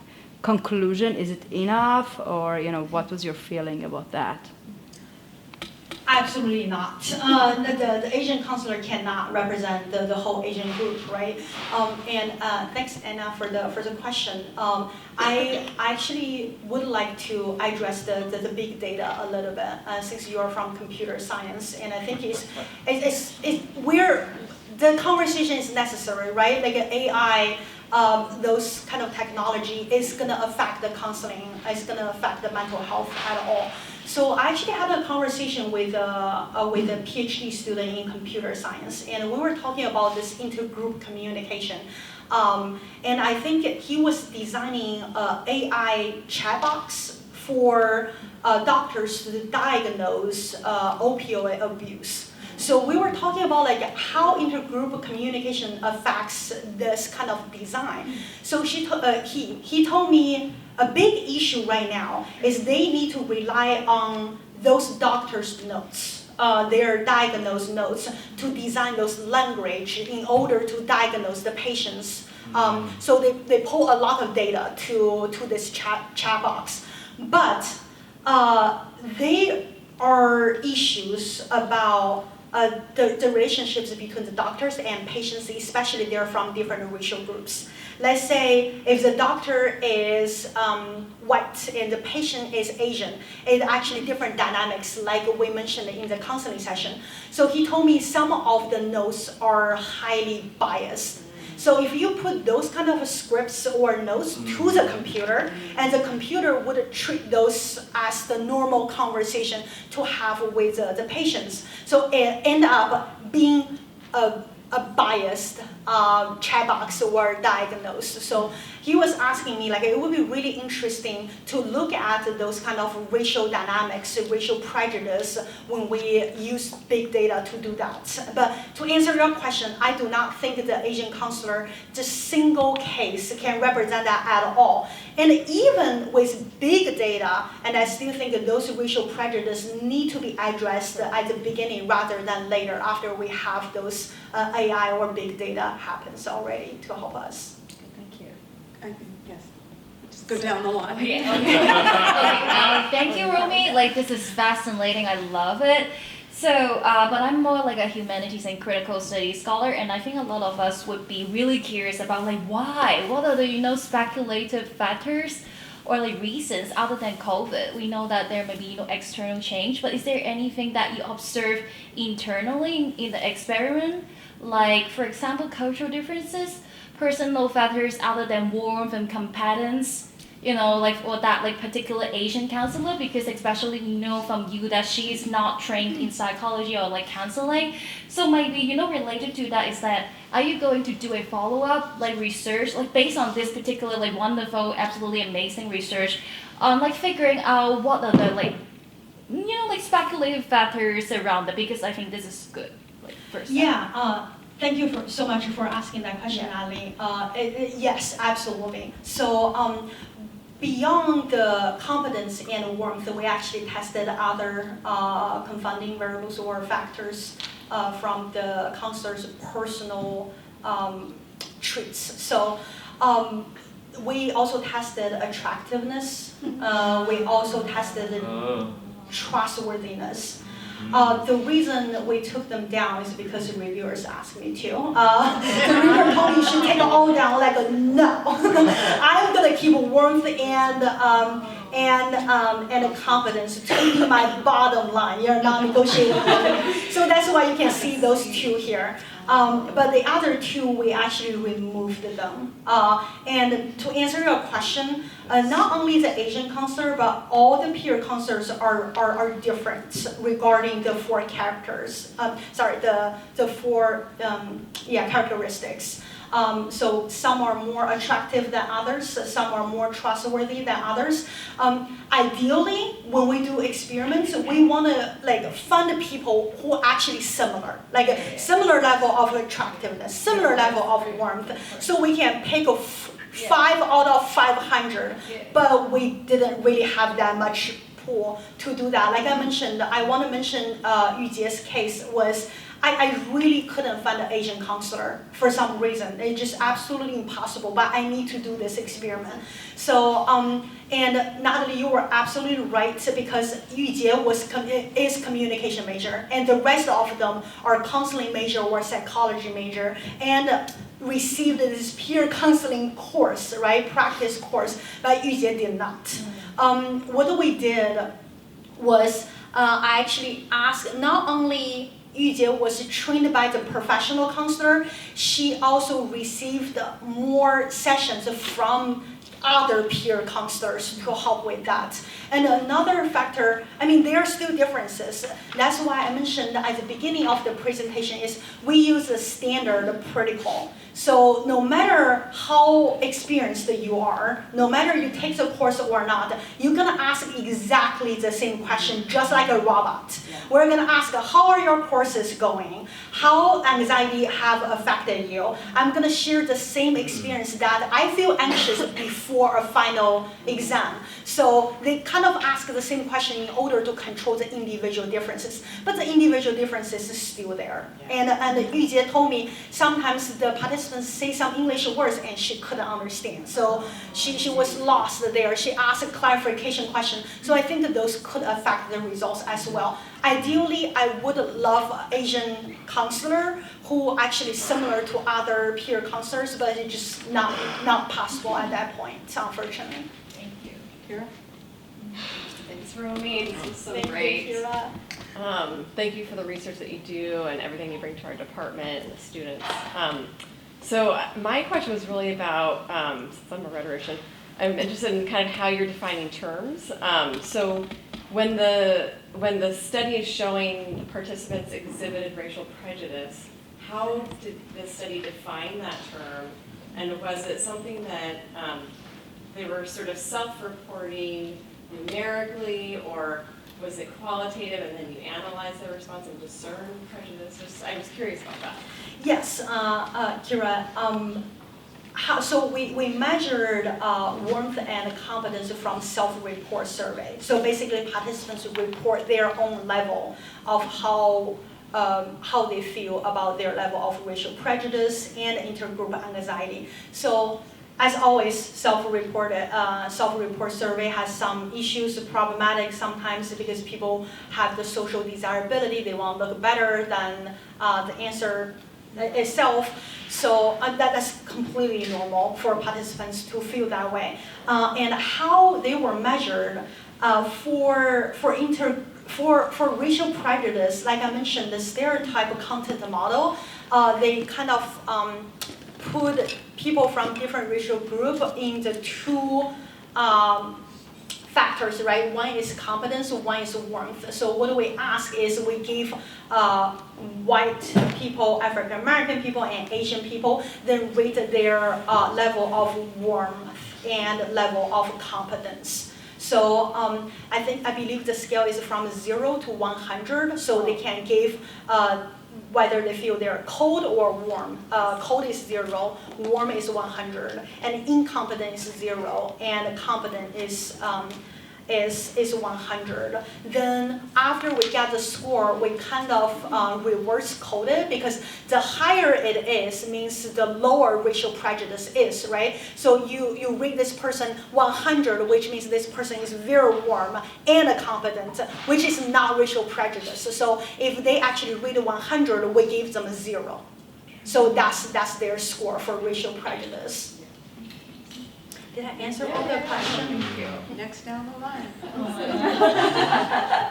conclusion. Is it enough, or what was your feeling about that? Absolutely not. The Asian counselor cannot represent the whole Asian group, right? And thanks, Anna, for the question. I actually would like to address the big data a little bit, since you're from computer science, and I think the conversation is necessary, right? Like AI. Those kind of technology is going to affect the counseling, is going to affect the mental health at all. So I actually had a conversation with a PhD student in computer science, and we were talking about this intergroup communication. And I think he was designing an AI chat box for doctors to diagnose opioid abuse. So we were talking about like how intergroup communication affects this kind of design. So he told me a big issue right now is they need to rely on those doctors' notes, their diagnosed notes, to design those language in order to diagnose the patients. So they pull a lot of data to this chat box. But there are issues about the relationships between the doctors and patients, especially they're from different racial groups. Let's say if the doctor is white and the patient is Asian, it's actually different dynamics like we mentioned in the counseling session. So he told me some of the notes are highly biased. So if you put those kind of scripts or notes to the computer, and the computer would treat those as the normal conversation to have with the patients. So it end up being a biased chat box or diagnosed. So he was asking me, like, it would be really interesting to look at those kind of racial dynamics, racial prejudice when we use big data to do that. But to answer your question, I do not think the Asian counselor, just single case, can represent that at all. And even with big data, and I still think that those racial prejudice need to be addressed at the beginning rather than later after we have those AI or big data happens already to help us. Thank you. Yes. Just go down the line. Okay. Thank you, Romy. Like, this is fascinating. I love it. So, but I'm more like a humanities and critical studies scholar, and I think a lot of us would be really curious about like why. What are the speculative factors or like reasons other than COVID? We know that there may be external change, but is there anything that you observe internally in the experiment? Like, for example, cultural differences, personal factors other than warmth and competence, for that particular Asian counselor, because especially we know from you that she is not trained in psychology or counseling. So maybe related to that is that, are you going to do a follow-up research based on this particular wonderful, absolutely amazing research on figuring out what are the speculative factors around it, because I think this is good first step. Yeah. Thank you so much for asking that question, Yeah. Ali. Yes, absolutely. So beyond the competence and warmth, we actually tested other confounding variables or factors from the counselor's personal traits. So we also tested attractiveness. We also tested trustworthiness. The reason we took them down is because the reviewers asked me to. The reviewer told me you should take it all down. Like, no, I'm gonna keep warmth and confidence to be my bottom line. You're not negotiating with me. So that's why you can see those two here. But the other two, we actually removed them. And to answer your question, not only the Asian counselor, but all the peer counselors are different regarding the four characters. The four characteristics. So some are more attractive than others, some are more trustworthy than others. Ideally, when we do experiments, we want to find people who are actually similar, similar level of attractiveness, similar level of warmth, so we can pick 5 out of 500. But we didn't really have that much pool to do that. Like I mentioned, I want to mention Yujie's case was, I really couldn't find an Asian counselor for some reason. It's just absolutely impossible, but I need to do this experiment. So, and Natalie, you were absolutely right, because Yujie is communication major, and the rest of them are counseling major or psychology major, and received this peer counseling course, right, practice course, but Yujie did not. What we did was, I actually asked not only Yujie was trained by the professional counselor, she also received more sessions from other peer counselors to help with that. And another factor, there are still differences. That's why I mentioned at the beginning of the presentation is we use a standard protocol. So no matter how experienced you are, no matter you take the course or not, you're gonna ask exactly the same question, just like a robot. Yeah. We're gonna ask, how are your courses going? How anxiety have affected you? I'm gonna share the same experience that I feel anxious before a final exam. So they kind of ask the same question in order to control the individual differences. But the individual differences is still there. Yeah. And Yujie told me sometimes the participants say some English words and she couldn't understand. So she was lost there. She asked a clarification question. So I think that those could affect the results as well. Ideally, I would love an Asian counselor who actually similar to other peer counselors, but it's just not possible at that point, unfortunately. Thank you. Kira? Thanks, Romy. This is so Thank great. you, Kira. Thank you for the research that you do and everything you bring to our department and the students. So my question was really about, since I'm a rhetorician, I'm interested in kind of how you're defining terms. So when the study is showing participants exhibited racial prejudice, how did the study define that term? And was it something that they were sort of self-reporting numerically, or was it qualitative and then you analyze the response and discern prejudice? I was curious about that. Yes, Kira. So we measured warmth and competence from self-report survey. So basically, participants report their own level of how they feel about their level of racial prejudice and intergroup anxiety. So as always, self-report survey has some issues, problematic sometimes because people have the social desirability, they want to look better than the answer itself. So that's completely normal for participants to feel that way. And how they were measured for racial prejudice, like I mentioned, the stereotype content model, they kind of put people from different racial groups in the two factors, right? One is competence, one is warmth. So what we ask is we give white people, African American people, and Asian people, then rate their level of warmth and level of competence. So I believe the scale is from 0 to 100, so they can give whether they feel they're cold or warm. Cold is 0, warm is 100, and incompetent is 0, and competent is 100. Then after we get the score, we kind of reverse code it, because the higher it is means the lower racial prejudice is, right? So you rate this person 100, which means this person is very warm and competent, which is not racial prejudice. So if they actually rate 100, we give them 0. So that's their score for racial prejudice. Did I answer all the questions? Thank you. Next down the line.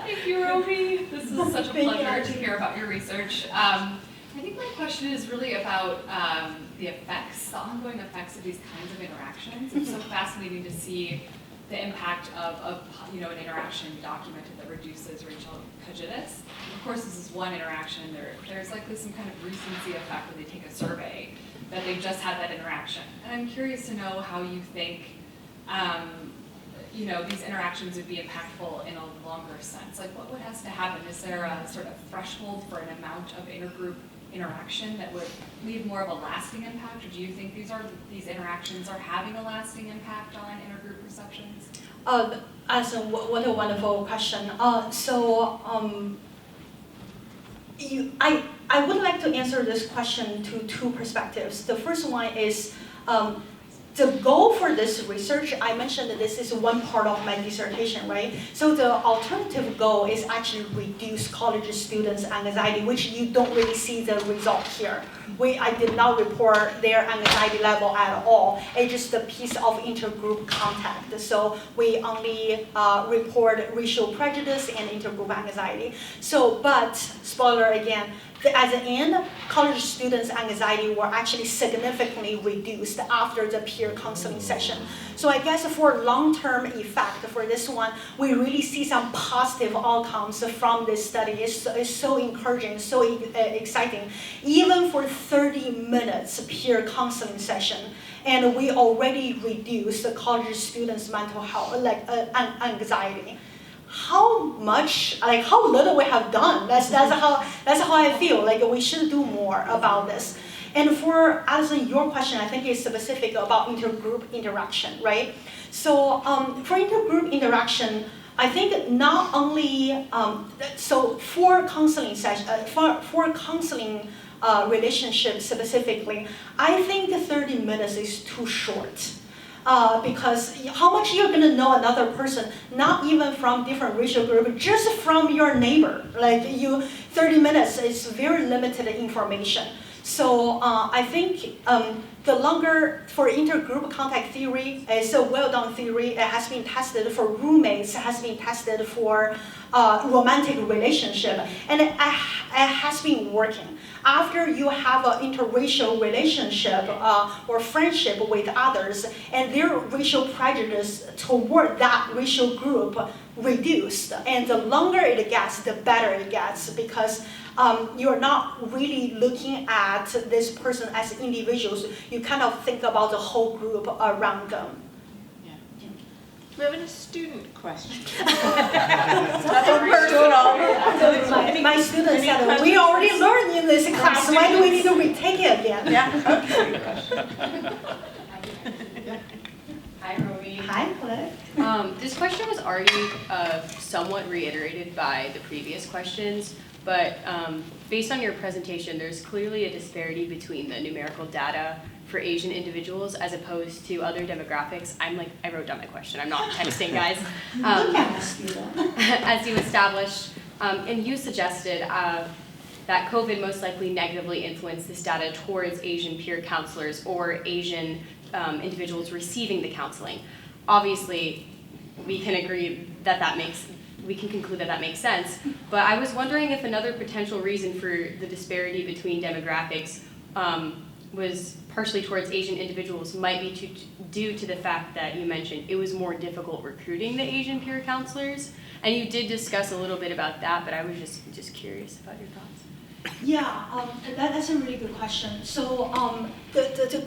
Thank you, Romy. This is such a pleasure to hear about your research. I think my question is really about the effects, the ongoing effects of these kinds of interactions. It's so fascinating to see the impact of an interaction documented that reduces racial prejudice. Of course, this is one interaction. There's likely some kind of recency effect when they take a survey that they've just had that interaction. And I'm curious to know how you think these interactions would be impactful in a longer sense. Like what has to happen? Is there a sort of threshold for an amount of intergroup interaction that would leave more of a lasting impact? Or do you think these interactions are having a lasting impact on intergroup perceptions? What a wonderful question. I would like to answer this question to two perspectives. The first one is the goal for this research. I mentioned that this is one part of my dissertation, right? So the alternative goal is actually reduce college students' anxiety, which you don't really see the result here. I did not report their anxiety level at all. It's just a piece of intergroup contact. So we only report racial prejudice and intergroup anxiety. But spoiler again, at the end, college students' anxiety were actually significantly reduced after the peer counseling session. So I guess for long-term effect for this one, we really see some positive outcomes from this study. It's so encouraging, so exciting. Even for 30 minutes peer counseling session, and we already reduced the college students' mental health, anxiety. How little we have done. That's how I feel. Like we should do more about this. And for Allison, your question, I think is specific about intergroup interaction, right? So for intergroup interaction, I think not only for counseling session, for counseling relationship specifically, I think 30 minutes is too short. Because how much you're gonna know another person, not even from different racial group, just from your neighbor. 30 minutes is very limited information. So I think the longer for intergroup contact theory is a well-done theory. It has been tested for roommates, has been tested for romantic relationship, and it has been working. After you have an interracial relationship or friendship with others, and their racial prejudice toward that racial group reduced, and the longer it gets, the better it gets, because you're not really looking at this person as individuals. You kind of think about the whole group around them. We have a student question. Nothing personal. My students said, we already learned in this class, why do we need to retake it again? Yeah, okay. Hi, Romy. Hi, hello. This question was already somewhat reiterated by the previous questions, but based on your presentation, there's clearly a disparity between the numerical data for Asian individuals as opposed to other demographics. I wrote down my question, I'm not texting, guys. As you established, and you suggested that COVID most likely negatively influenced this data towards Asian peer counselors or Asian individuals receiving the counseling. Obviously, we can agree that we can conclude that makes sense, but I was wondering if another potential reason for the disparity between demographics was partially towards Asian individuals might be due to the fact that you mentioned it was more difficult recruiting the Asian peer counselors. And you did discuss a little bit about that, but I was just curious about your thoughts. Yeah, that's a really good question. So the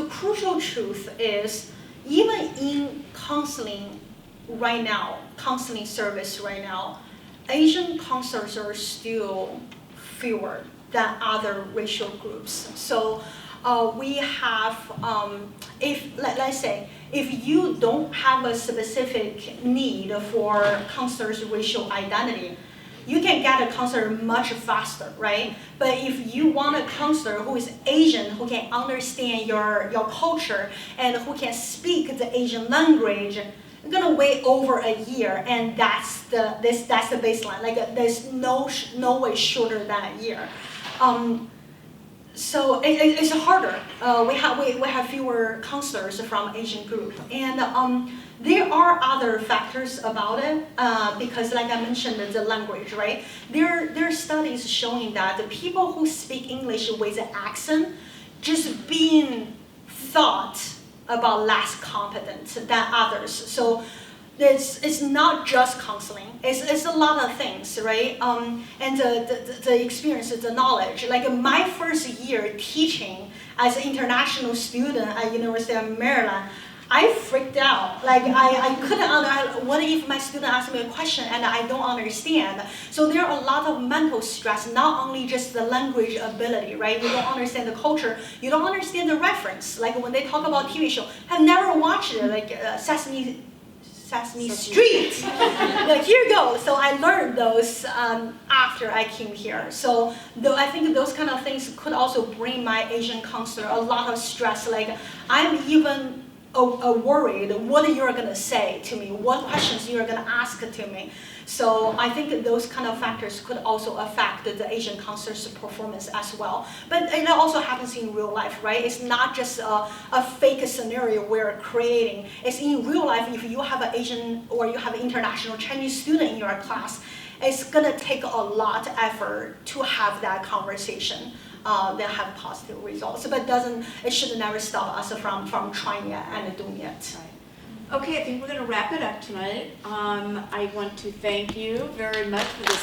crucial truth is, even in counseling right now, counseling service right now, Asian counselors are still fewer than other racial groups. So we have, let's say, if you don't have a specific need for counselor's racial identity, you can get a counselor much faster, right? But if you want a counselor who is Asian, who can understand your culture, and who can speak the Asian language, you're gonna wait over a year, and that's the baseline. Like there's no way shorter than a year. So it's harder. We have fewer counselors from Asian group, and there are other factors about it because, like I mentioned, the language, right? There are studies showing that the people who speak English with an accent just being thought about less competent than others. So it's not just counseling. It's a lot of things, right? And the experience, the knowledge. Like my first year teaching as an international student at University of Maryland, I freaked out. Like I couldn't what if my student asks me a question and I don't understand? So there are a lot of mental stress, not only just the language ability, right? You don't understand the culture, you don't understand the reference. Like when they talk about TV show, I've never watched it, like Sesame Street. Like here you go. So I learned those after I came here. So I think those kind of things could also bring my Asian counselor a lot of stress. Like I'm even worried what you're gonna say to me, what questions you're gonna ask to me. So I think those kind of factors could also affect the Asian counselor's performance as well. But it also happens in real life, right? It's not just a fake scenario we're creating. It's in real life. If you have an Asian or you have an international Chinese student in your class, it's gonna take a lot of effort to have that conversation. That have positive results, but it should never stop us from trying it and doing it. Right. Okay, I think we're going to wrap it up tonight. I want to thank you very much for this.